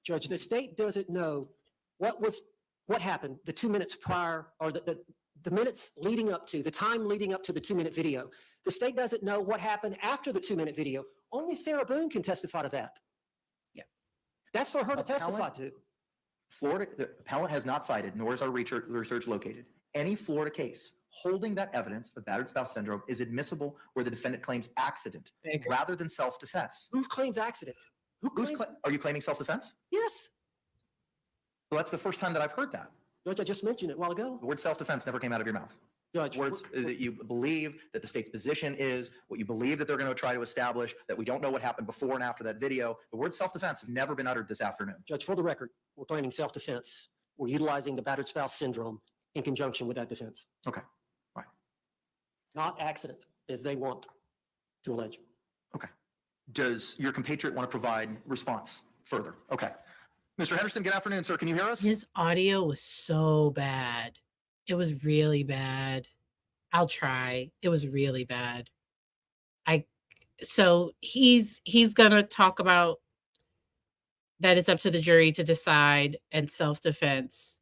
Judge, the state doesn't know what happened the 2 minutes prior, or the minutes leading up to, the time leading up to the 2-minute video. The state doesn't know what happened after the 2-minute video. Only Sarah Boone can testify to that. Yeah. That's for her to Appellant? testify to. Florida, the appellant has not cited, nor is our research located, any Florida case holding that evidence of battered spouse syndrome is admissible where the defendant claims accident rather than self-defense. Who claims accident? Are you claiming self-defense? Yes. Well, that's the first time that I've heard that. Judge, I just mentioned it a while ago. The word self-defense never came out of your mouth. Judge, Words that you believe that the state's position is, what you believe that they're going to try to establish, that we don't know what happened before and after that video. The word self-defense have never been uttered this afternoon. Judge, for the record, we're claiming self-defense. We're utilizing the battered spouse syndrome in conjunction with that defense. Okay, right. not accident, as they want to allege. Okay. Does your compatriot want to provide response further? Okay. Mr. Henderson, good afternoon, sir. Can you hear us? His audio was so bad. It was really bad. I'll try. It was really bad. I so he's gonna talk about that it's up to the jury to decide and self-defense.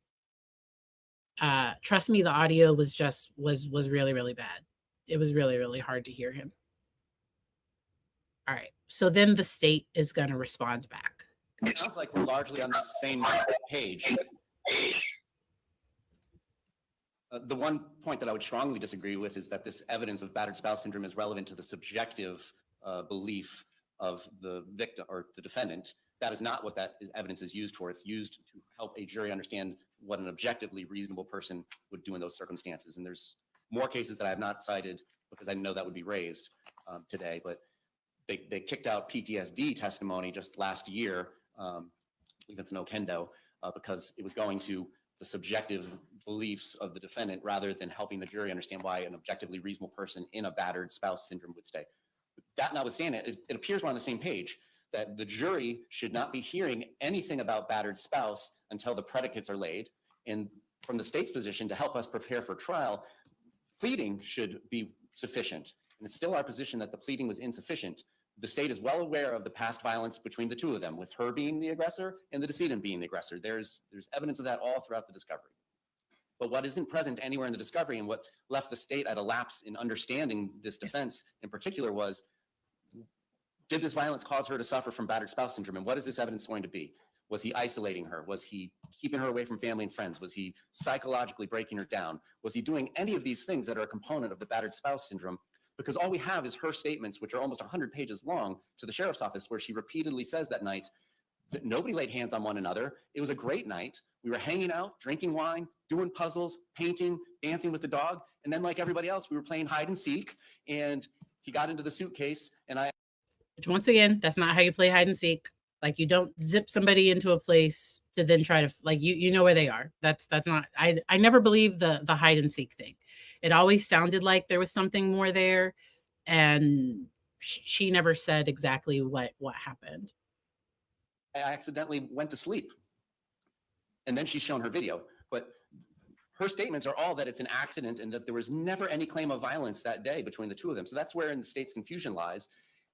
Trust me, the audio was just was really, really bad. It was really, really hard to hear him. All right. So then the state is gonna respond back. It sounds like we're largely on the same page. The one point that I would strongly disagree with is that this evidence of battered spouse syndrome is relevant to the subjective belief of the victim or the defendant. That is not what that evidence is used for. It's used to help a jury understand what an objectively reasonable person would do in those circumstances. And there's more cases that I have not cited because I know that would be raised today, but they kicked out PTSD testimony just last year, I believe it's an Okendo, because it was going to the subjective beliefs of the defendant rather than helping the jury understand why an objectively reasonable person in a battered spouse syndrome would stay. That notwithstanding, it appears we're on the same page, that the jury should not be hearing anything about battered spouse until the predicates are laid. And from the state's position, to help us prepare for trial, pleading should be sufficient. And it's still our position that the pleading was insufficient. The state is well aware of the past violence between the two of them, with her being the aggressor and the decedent being the aggressor. There's evidence of that all throughout the discovery. But what isn't present anywhere in the discovery and what left the state at a lapse in understanding this defense in particular was, did this violence cause her to suffer from battered spouse syndrome? And what is this evidence going to be? Was he isolating her? Was he keeping her away from family and friends? Was he psychologically breaking her down? Was he doing any of these things that are a component of the battered spouse syndrome? Because all we have is her statements, which are almost 100 pages long, to the sheriff's office, where she repeatedly says that night that nobody laid hands on one another. It was a great night. We were hanging out, drinking wine, doing puzzles, painting, dancing with the dog. And then like everybody else, we were playing hide and seek. And he got into the suitcase and Which once again, that's not how you play hide and seek. Like you don't zip somebody into a place to then try to like you know where they are. That's not I never believed the hide and seek thing. It always sounded like there was something more there, and she never said exactly what happened. I accidentally went to sleep. And then she's shown her video. But her statements are all that it's an accident and that there was never any claim of violence that day between the two of them. So that's where in the state's confusion lies.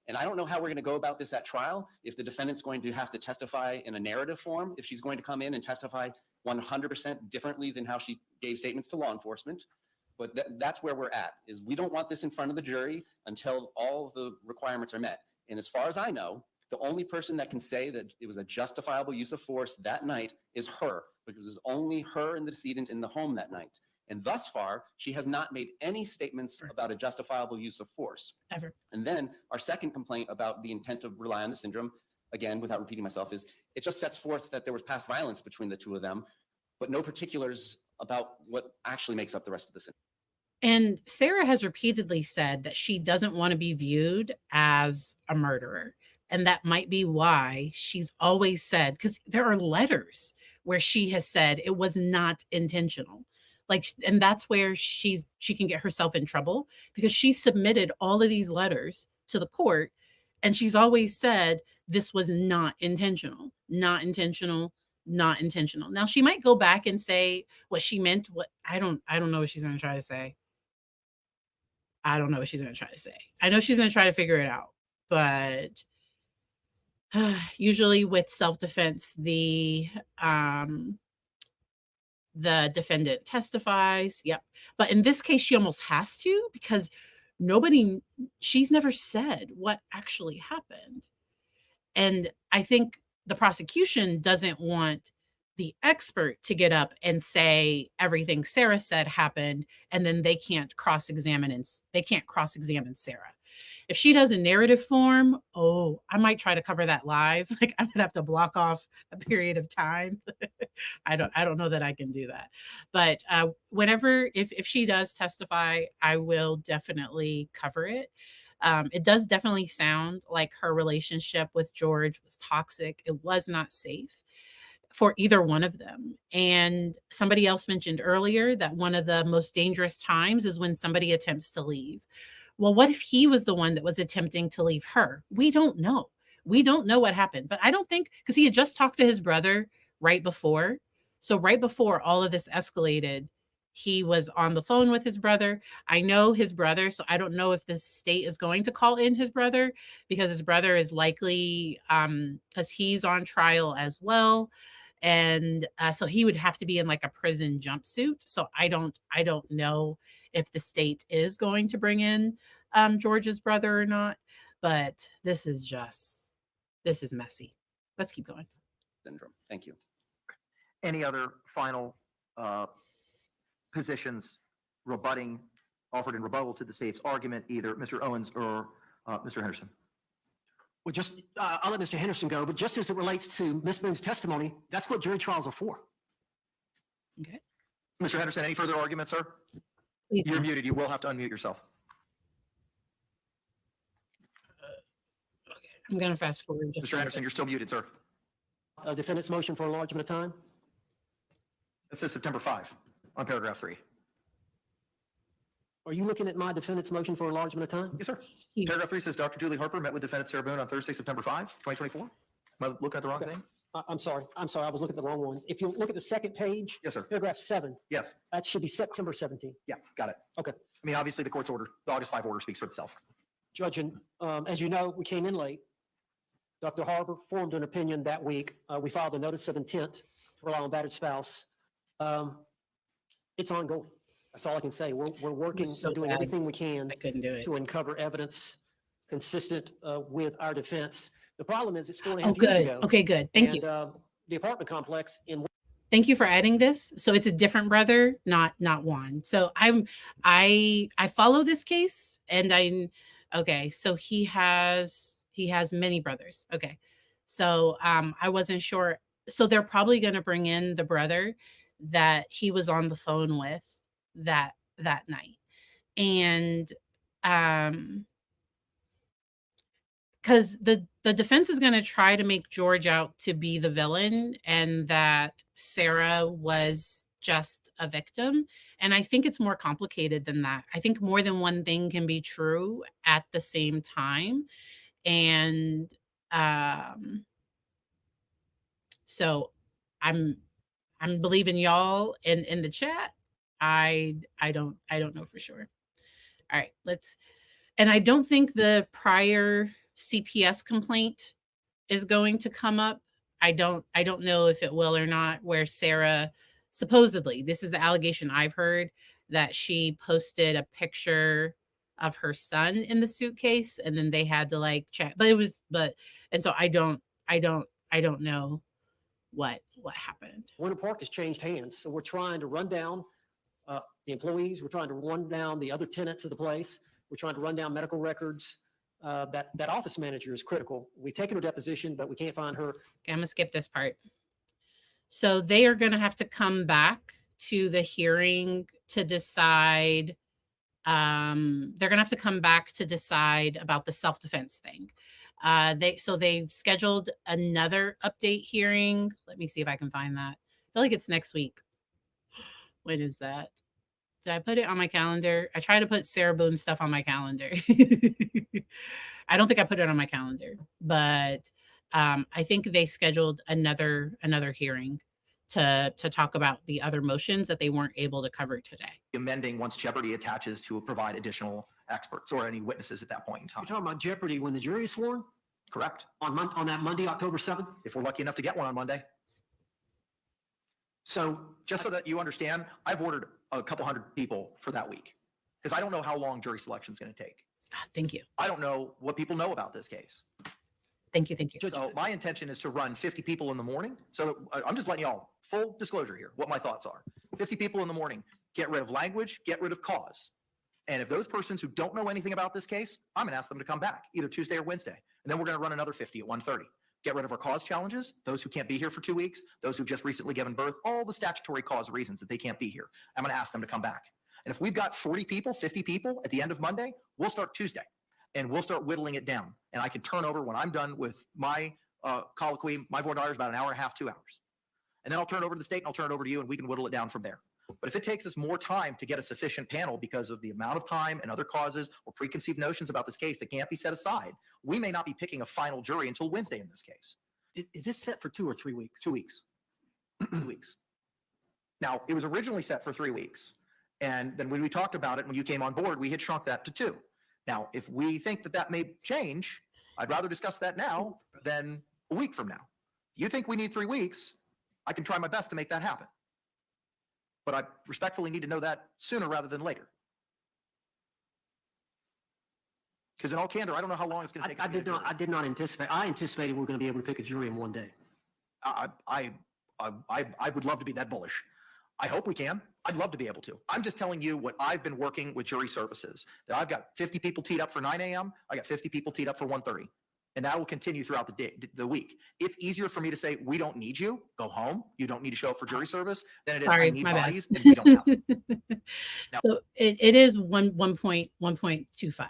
And I don't know how we're going to go about this at trial, if the defendant's going to have to testify in a narrative form, if she's going to come in and testify 100% differently than how she gave statements to law enforcement. But that's where we're at, is we don't want this in front of the jury until all of the requirements are met. And as far as I know, the only person that can say that it was a justifiable use of force that night is her, because it was only her and the decedent in the home that night. And thus far, she has not made any statements about a justifiable use of force. Ever. And then our second complaint about the intent to rely on the syndrome, again, without repeating myself, is it just sets forth that there was past violence between the two of them, but no particulars about what actually makes up the rest of the syndrome. And Sarah has repeatedly said that she doesn't want to be viewed as a murderer. And that might be why she's always said, because there are letters where she has said it was not intentional. Like, and that's where she can get herself in trouble, because she submitted all of these letters to the court and she's always said this was not intentional, not intentional, not intentional. Now she might go back and say what she meant. What I don't know what she's going to try to say. I don't know what she's going to try to say. I know she's going to try to figure it out, but usually with self-defense, the defendant testifies. Yep. But in this case, she almost has to, because she's never said what actually happened. And I think the prosecution doesn't want the expert to get up and say everything Sarah said happened, and then they can't cross-examine Sarah. If she does a narrative form, I might try to cover that live. Like I'm gonna have to block off a period of time. I don't know that I can do that. But if she does testify, I will definitely cover it. It does definitely sound like her relationship with George was toxic. It was not safe. for either one of them. And somebody else mentioned earlier that one of the most dangerous times is when somebody attempts to leave. Well, what if he was the one that was attempting to leave her? We don't know. We don't know what happened. But I don't think, because he had just talked to his brother right before. So, right before all of this escalated, he was on the phone with his brother. I know his brother, so I don't know if the state is going to call in his brother, because his brother is likely, because he's on trial as well. And so he would have to be in like a prison jumpsuit. So I don't know if the state is going to bring in George's brother or not. But this is messy. Let's keep going. Syndrome. Thank you. Any other final positions offered in rebuttal to the state's argument, either Mr. Owens or Mr. Henderson? Well, I'll let Mr. Henderson go, but just as it relates to Ms. Boone's testimony, that's what jury trials are for. Okay. Mr. Henderson, any further arguments, sir? Please. You're muted. You will have to unmute yourself. Okay. I'm going to fast forward. Mr. Henderson, you're still muted, sir. Defendant's motion for enlargement of time? It says September 5 on paragraph 3. Are you looking at my defendant's motion for enlargement of time? Yes, sir. Paragraph 3 says Dr. Julie Harper met with defendant Sarah Boone on Thursday, September 5, 2024. Am I looking at the wrong Okay. thing? I'm sorry. I was looking at the wrong one. If you look at the second page, Yes, sir. paragraph 7, Yes. that should be September 17th. Yeah, got it. Okay. I mean, obviously the court's order, the August 5 order speaks for itself. Judge, and as you know, we came in late. Dr. Harper formed an opinion that week. We filed a notice of intent to rely on battered spouse. It's ongoing. That's all I can say. We're working, so we're doing bad. everything we can I couldn't do it. to uncover evidence consistent with our defense. The problem is it's 4.5 Oh, years good. ago. Okay, good. Thank you. The apartment complex in Thank you for adding this. So it's a different brother, not Juan. So I follow this case, and okay. So he has many brothers. Okay. So I wasn't sure. So they're probably going to bring in the brother that he was on the phone with that night. And because the defense is going to try to make George out to be the villain and that Sarah was just a victim. And I think it's more complicated than that. I think more than one thing can be true at the same time. And so I'm believing y'all in the chat. I don't know for sure. All right, and I don't think the prior CPS complaint is going to come up. I don't know if it will or not, where Sarah, supposedly, this is the allegation I've heard, that she posted a picture of her son in the suitcase and then they had to like check. And so I don't know what happened. Winter Park has changed hands. So we're trying to run down the employees. We're trying to run down the other tenants of the place. We're trying to run down medical records. That office manager is critical. We've taken her deposition, but we can't find her. Okay, I'm gonna skip this part. So they are gonna have to come back to the hearing to decide. They're gonna have to come back to decide about the self-defense thing. They scheduled another update hearing. Let me see if I can find that. I feel like it's next week. When is that? Did I put it on my calendar? I try to put Sarah Boone stuff on my calendar. I don't think I put it on my calendar, but I think they scheduled another hearing to talk about the other motions that they weren't able to cover today. Amending once jeopardy attaches to provide additional experts or any witnesses at that point in time. You're talking about jeopardy when the jury is sworn? Correct. On that Monday, October 7th? If we're lucky enough to get one on Monday. So Just so that you understand, I've ordered a couple hundred people for that week because I don't know how long jury selection is going to take. Thank you. I don't know what people know about this case. Thank you. Judge, So my intention is to run 50 people in the morning. So I'm just letting y'all full disclosure here, what my thoughts are. 50 people in the morning, get rid of language, get rid of cause. And if those persons who don't know anything about this case, I'm going to ask them to come back either Tuesday or Wednesday. And then we're going to run another 50 at 1:30. Get rid of our cause challenges, those who can't be here for 2 weeks, those who've just recently given birth, all the statutory cause reasons that they can't be here. I'm going to ask them to come back. And if we've got 40 people, 50 people at the end of Monday, we'll start Tuesday and we'll start whittling it down. And I can turn over when I'm done with my colloquy, my voir dire is about an hour and a half, 2 hours. and then I'll turn it over to the state and I'll turn it over to you and we can whittle it down from there. But if it takes us more time to get a sufficient panel because of the amount of time and other causes or preconceived notions about this case that can't be set aside, we may not be picking a final jury until Wednesday in this case. Is this set for 2 or 3 weeks? 2 weeks. 2 weeks. Now, it was originally set for 3 weeks. And then when we talked about it, when you came on board, we had shrunk that to 2. Now, if we think that that may change, I'd rather discuss that now than a week from now. If you think we need 3 weeks, I can try my best to make that happen. But I respectfully need to know that sooner rather than later. Because in all candor, I don't know how long it's going to take. I did not anticipate. I anticipated we were going to be able to pick a jury in one day. I would love to be that bullish. I hope we can. I'd love to be able to. I'm just telling you what I've been working with jury services. That I've got 50 people teed up for 9 a.m. I got 50 people teed up for 1:30. And that will continue throughout the day, the week. It's easier for me to say, we don't need you. Go home. You don't need to show up for jury service than it is, Sorry, I need my bad. bodies and we don't have them. Now- So it is 1.25.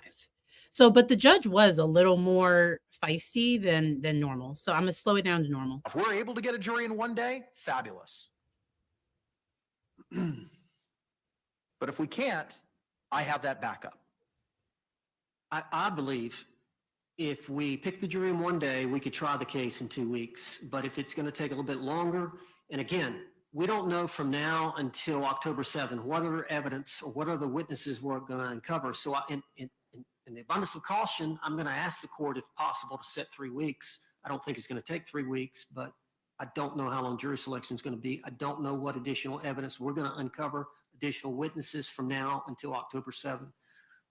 So, but the judge was a little more feisty than normal. So I'm gonna slow it down to normal. If we're able to get a jury in one day, fabulous. But if we can't, I have that backup. I believe if we pick the jury in one day, we could try the case in 2 weeks. But if it's going to take a little bit longer, and again, we don't know from now until October 7th what other evidence or what other witnesses we're going to uncover. So in the abundance of caution, I'm going to ask the court, if possible, to set 3 weeks. I don't think it's going to take 3 weeks, but I don't know how long jury selection is going to be. I don't know what additional evidence we're going to uncover, additional witnesses from now until October 7th.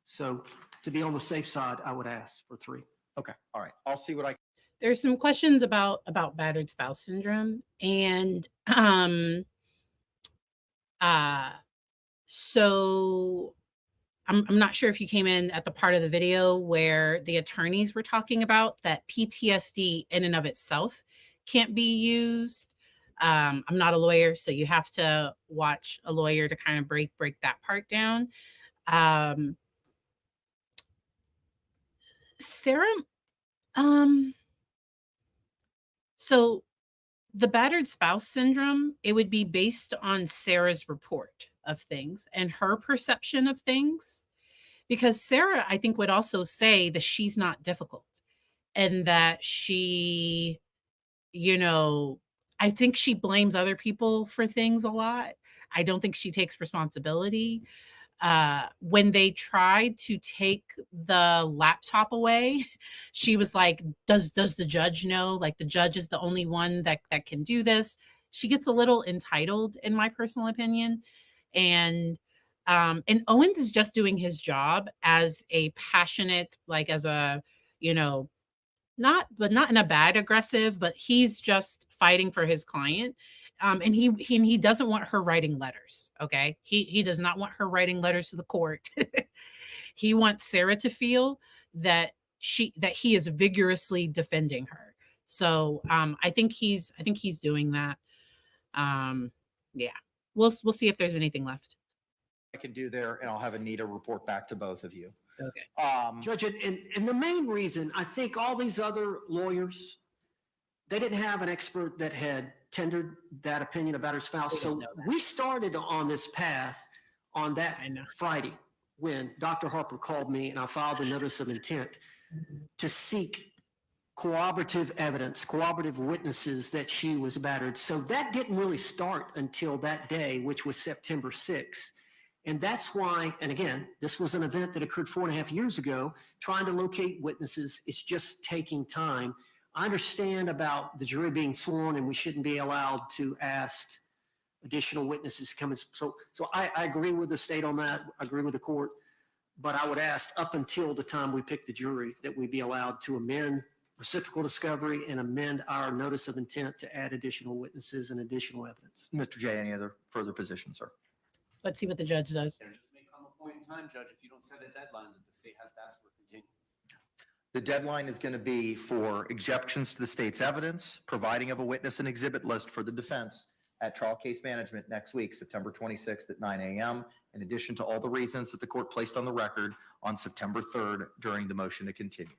So to be on the safe side, I would ask for 3. Okay. All right. I'll see what I There's some questions about battered spouse syndrome, and so I'm not sure if you came in at the part of the video where the attorneys were talking about that PTSD in and of itself can't be used. I'm not a lawyer, so you have to watch a lawyer to kind of break that part down. Sarah, so the battered spouse syndrome, it would be based on Sarah's report of things and her perception of things, because Sarah, I think, would also say that she's not difficult and that she, I think she blames other people for things a lot. I don't think she takes responsibility. When they tried to take the laptop away, she was like, does the judge know? Like, the judge is the only one that can do this. She gets a little entitled, in my personal opinion. And Owens is just doing his job as a passionate, like, as a, not in a bad aggressive, but he's just fighting for his client. And he doesn't want her writing letters. Okay. He does not want her writing letters to the court. He wants Sarah to feel that he is vigorously defending her. So I think he's doing that. Yeah. We'll see if there's anything left. can do there, and I'll have Anita report back to both of you. Okay. Judge, and the main reason, I think all these other lawyers, they didn't have an expert that had tendered that opinion about her spouse. We don't So know that. we started on this path on that I know. Friday when Dr. Harper called me and I filed the notice of intent to seek corroborative evidence, corroborative witnesses that she was battered. So that didn't really start until that day, which was September 6th. And that's why, and again, this was an event that occurred 4.5 years ago. Trying to locate witnesses, it's just taking time. I understand about the jury being sworn and we shouldn't be allowed to ask additional witnesses to come in. So I agree with the state on that. I agree with the court. But I would ask up until the time we pick the jury that we be allowed to amend reciprocal discovery and amend our notice of intent to add additional witnesses and additional evidence. Mr. J, any other further positions, sir? Let's see what the judge does. There just may come a point in time, Judge, if you don't set a deadline, that the state has to ask for continuance. The deadline is going to be for objections to the state's evidence, providing of a witness and exhibit list for the defense at trial case management next week, September 26th at 9 a.m., in addition to all the reasons that the court placed on the record on September 3rd during the motion to continue.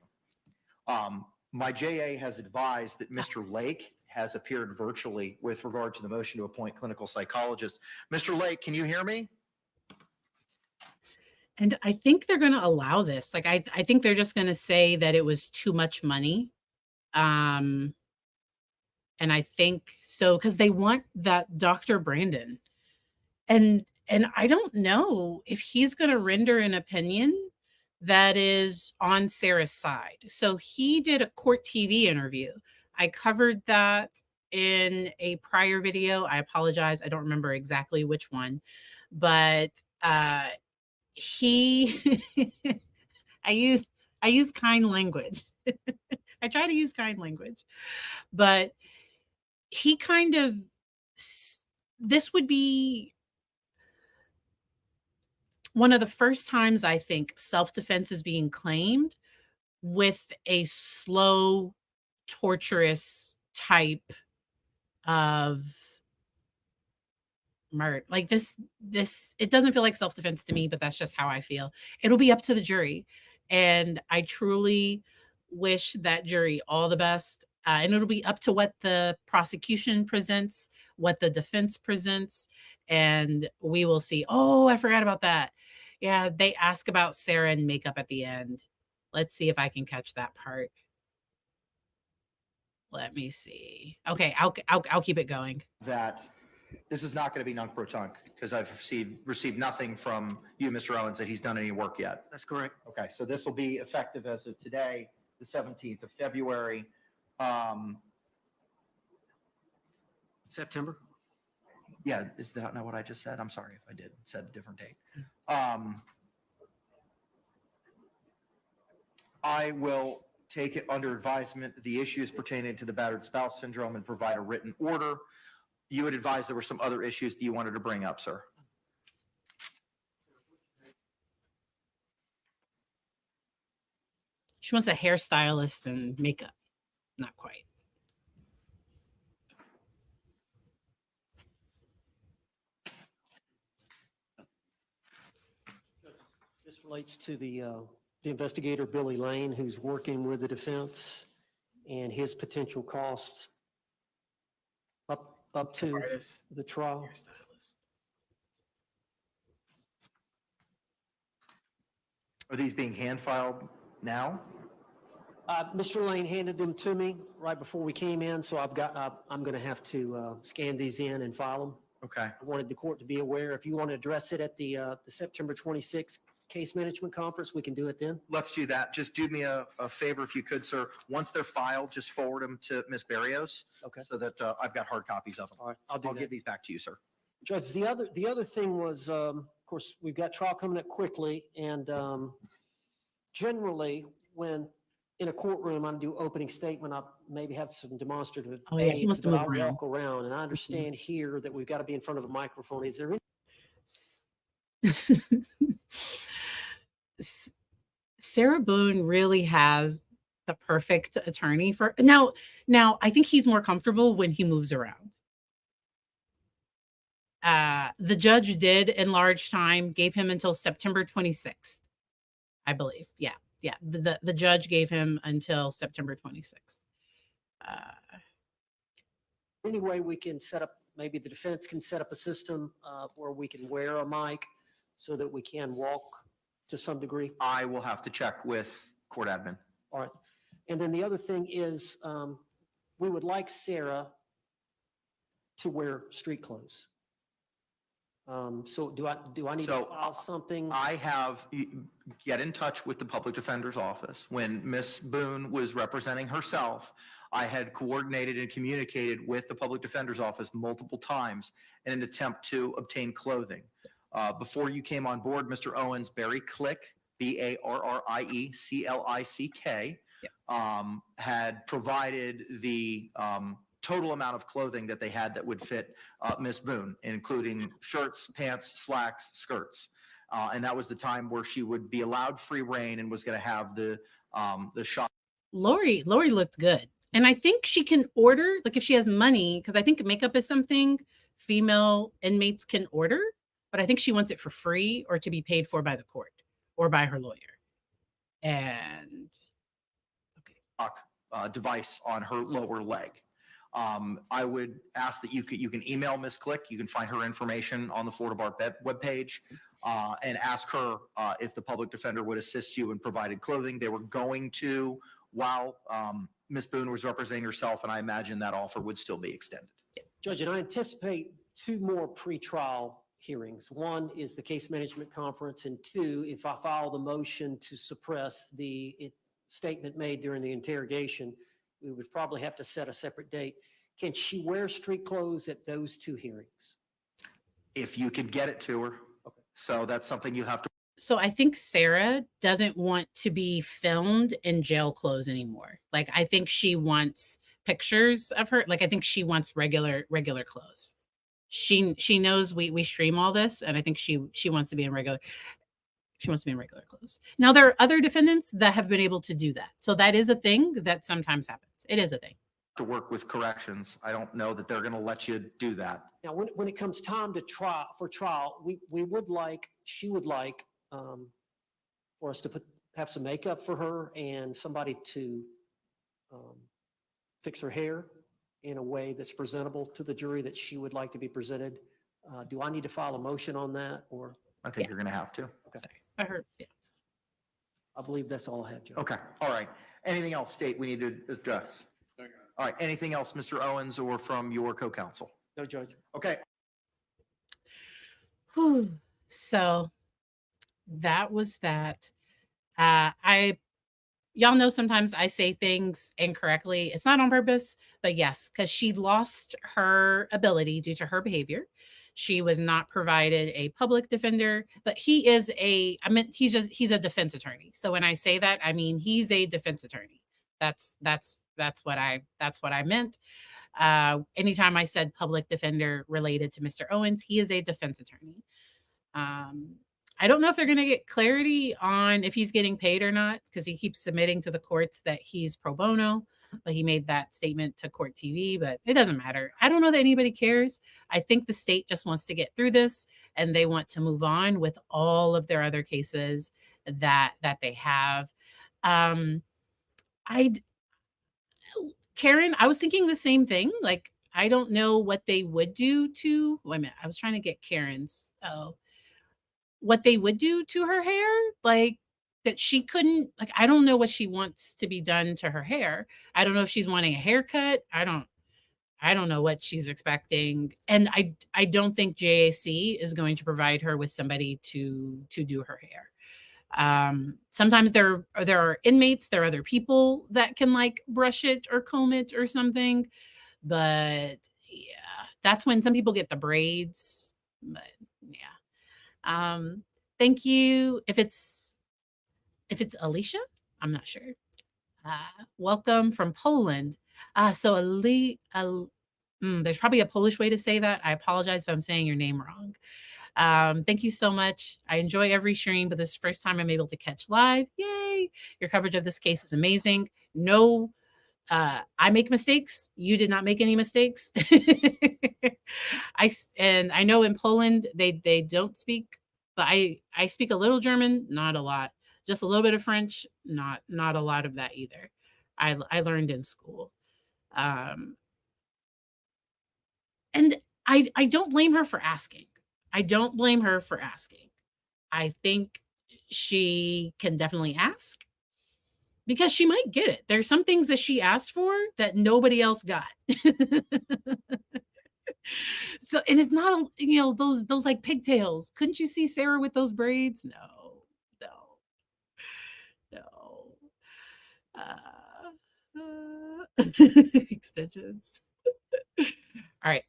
My JA has advised that Mr. Lake has appeared virtually with regard to the motion to appoint clinical psychologist. Mr. Lake, can you hear me? And I think they're going to allow this. Like, I think they're just going to say that it was too much money. And I think so, because they want that Dr. Brandon. And I don't know if he's going to render an opinion that is on Sarah's side. So he did a court TV interview. I covered that in a prior video. I apologize. I don't remember exactly which one, but he I used kind language. I try to use kind language, but he kind of this would be one of the first times I think self-defense is being claimed with a slow, torturous type of murder. Like this, it doesn't feel like self-defense to me, but that's just how I feel. It'll be up to the jury. And I truly wish that jury all the best. And it'll be up to what the prosecution presents, what the defense presents, and we will see. Oh, I forgot about that. Yeah, they ask about Sarah and makeup at the end. Let's see if I can catch that part. Let me see. Okay, I'll keep it going. That this is not going to be nunc pro tunc because I've received nothing from you, Mr. Owens, that he's done any work yet. That's correct. Okay, so this will be effective as of today, the 17th of February. September. Yeah, is that not what I just said? I'm sorry if I did said a different date. I will take it under advisement the issues pertaining to the battered spouse syndrome and provide a written order. You had advised there were some other issues that you wanted to bring up, sir. She wants a hairstylist and makeup. Not quite. This relates to the investigator, Billy Lane, who's working with the defense and his potential costs up to Artist, the trial. hairstylist. Are these being hand filed now? Mr. Lane handed them to me right before we came in, so I'm going to have to scan these in and file them. Okay. I wanted the court to be aware. If you want to address it at the September 26th case management conference, we can do it then. Let's do that. Just do me a favor if you could, sir. Once they're filed, just forward them to Ms. Barrios. Okay. So that I've got hard copies of them. All right, I'll do I'll that. give these back to you, sir. Judge, the other thing was, of course, we've got trial coming up quickly, and generally, when in a courtroom, I do opening statement, I maybe have some demonstrative Oh, yeah, he aids, wants to but move I'll around. walk around, and I understand here that we've got to be in front of a microphone. Is there any? Sarah Boone really has the perfect attorney for now. I think he's more comfortable when he moves around. The judge did enlarge time, gave him until September 26th, I believe. Yeah. The judge gave him until September 26th. Any way we can set up, maybe the defense can set up a system where we can wear a mic so that we can walk to some degree? I will have to check with court admin. All right. And then the other thing is, we would like Sarah to wear street clothes. So do I need to So, file something? I have, get in touch with the public defender's office. When Ms. Boone was representing herself, I had coordinated and communicated with the public defender's office multiple times in an attempt to obtain clothing. Before you came on board, Mr. Owens, Barry Click, BARRIECLICK, had provided the total amount of clothing that they had that would fit Ms. Boone, including shirts, pants, slacks, skirts. And that was the time where she would be allowed free reign and was going to have the shot. Lori looked good. And I think she can order, like if she has money, because I think makeup is something female inmates can order, but I think she wants it for free or to be paid for by the court or by her lawyer. And Device on her lower leg. I would ask that you can email Ms. Click. You can find her information on the Florida Bar webpage, and ask her if the public defender would assist you in provided clothing. They were going to while Ms. Boone was representing herself, and I imagine that offer would still be extended. Judge, and I anticipate 2 more pretrial hearings. One is the case management conference, and 2, if I file the motion to suppress the statement made during the interrogation, we would probably have to set a separate date. Can she wear street clothes at those 2 hearings? If you could get it to her. Okay. So that's something you have to. So I think Sarah doesn't want to be filmed in jail clothes anymore. Like, I think she wants pictures of her. Like, I think she wants regular clothes. She knows we stream all this, and I think she wants to be in regular clothes. Now, there are other defendants that have been able to do that. So that is a thing that sometimes happens. It is a thing. To work with corrections. I don't know that they're going to let you do that. Now, when it comes time to trial, she would like for us to have some makeup for her and somebody to fix her hair in a way that's presentable to the jury that she would like to be presented. Do I need to file a motion on that, or? I think Yeah. you're going to have to. Okay. Sorry, I heard. Yeah. I believe that's all I have, Judge. Okay. All right. Anything else, State, we need to address? All right. Anything else, Mr. Owens, or from your co-counsel? No, Judge. Okay. Whew. So that was that. Y'all know sometimes I say things incorrectly. It's not on purpose, but yes, because she lost her ability due to her behavior. She was not provided a public defender, but he's a defense attorney. So when I say that, I mean he's a defense attorney. That's what I meant. Anytime I said public defender related to Mr. Owens, he is a defense attorney. I don't know if they're going to get clarity on if he's getting paid or not, because he keeps submitting to the courts that he's pro bono, but he made that statement to Court TV, but it doesn't matter. I don't know that anybody cares. I think the state just wants to get through this, and they want to move on with all of their other cases that they have. Karen, I was thinking the same thing. Like, I don't know what they would do to, wait a minute, I was trying to get Karen's, what they would do to her hair, like that she couldn't, like, I don't know what she wants to be done to her hair. I don't know if she's wanting a haircut. I don't know what she's expecting. And I don't think JAC is going to provide her with somebody to do her hair. Sometimes there are inmates, there are other people that can like brush it or comb it or something. But yeah, that's when some people get the braids. But yeah. Thank you. If it's Alicia, I'm not sure. Welcome from Poland. There's probably a Polish way to say that. I apologize if I'm saying your name wrong. Thank you so much. I enjoy every stream, but this is the first time I'm able to catch live. Yay! Your coverage of this case is amazing. No, I make mistakes. You did not make any mistakes. I know in Poland they don't speak, but I speak a little German, not a lot. Just a little bit of French, not a lot of that either. I learned in school. And I don't blame her for asking. I don't blame her for asking. I think she can definitely ask because she might get it. There's some things that she asked for that nobody else got. So, and it's not, those like pigtails. Couldn't you see Sarah with those braids? No. Extensions. All right.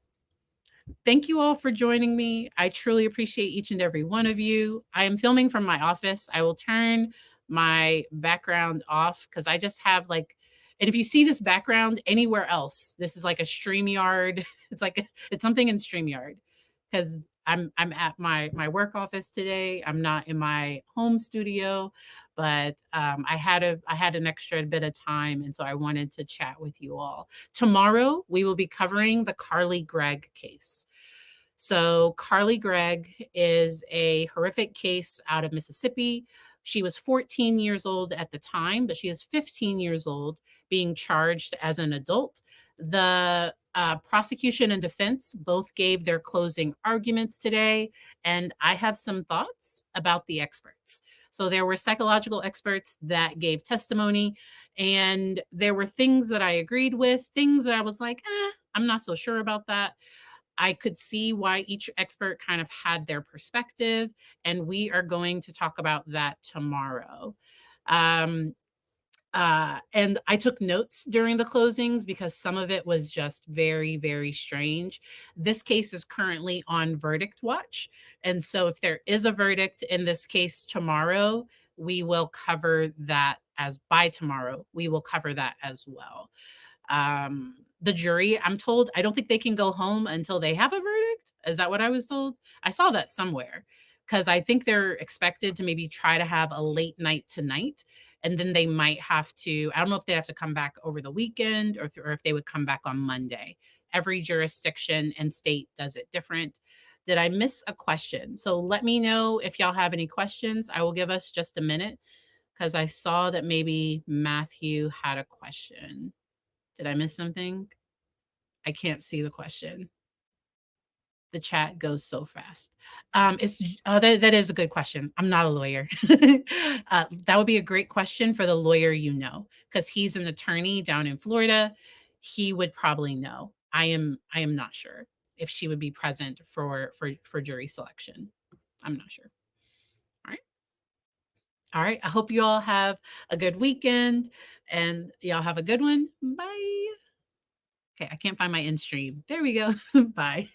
Thank you all for joining me. I truly appreciate each and every one of you. I am filming from my office. I will turn my background off because I just have like, and if you see this background anywhere else, this is like a StreamYard. It's something in StreamYard because I'm at my work office today. I'm not in my home studio, but I had an extra bit of time, and so I wanted to chat with you all. Tomorrow we will be covering the Carly Gregg case. So Carly Gregg is a horrific case out of Mississippi. She was 14 years old at the time, but she is 15 years old being charged as an adult. The prosecution and defense both gave their closing arguments today, and I have some thoughts about the experts. So there were psychological experts that gave testimony, and there were things that I agreed with, things that I was like, I'm not so sure about that. I could see why each expert kind of had their perspective, and we are going to talk about that tomorrow. Um, and I took notes during the closings because some of it was just very, very strange. This case is currently on verdict watch. And so if there is a verdict in this case tomorrow, we will cover that as by tomorrow. We will cover that as well. The jury, I'm told, I don't think they can go home until they have a verdict. Is that what I was told? I saw that somewhere because I think they're expected to maybe try to have a late night tonight. And then they might have to, I don't know if they have to come back over the weekend or if they would come back on Monday. Every jurisdiction and state does it different. Did I miss a question? So let me know if y'all have any questions. I will give us just a minute because I saw that maybe Matthew had a question. Did I miss something? I can't see the question. The chat goes so fast. That is a good question. I'm not a lawyer. That would be a great question for the lawyer because he's an attorney down in Florida. He would probably know. I am not sure if she would be present for jury selection. I'm not sure. All right. All right. I hope you all have a good weekend and y'all have a good one. Bye. Okay, I can't find my end stream. There we go. Bye.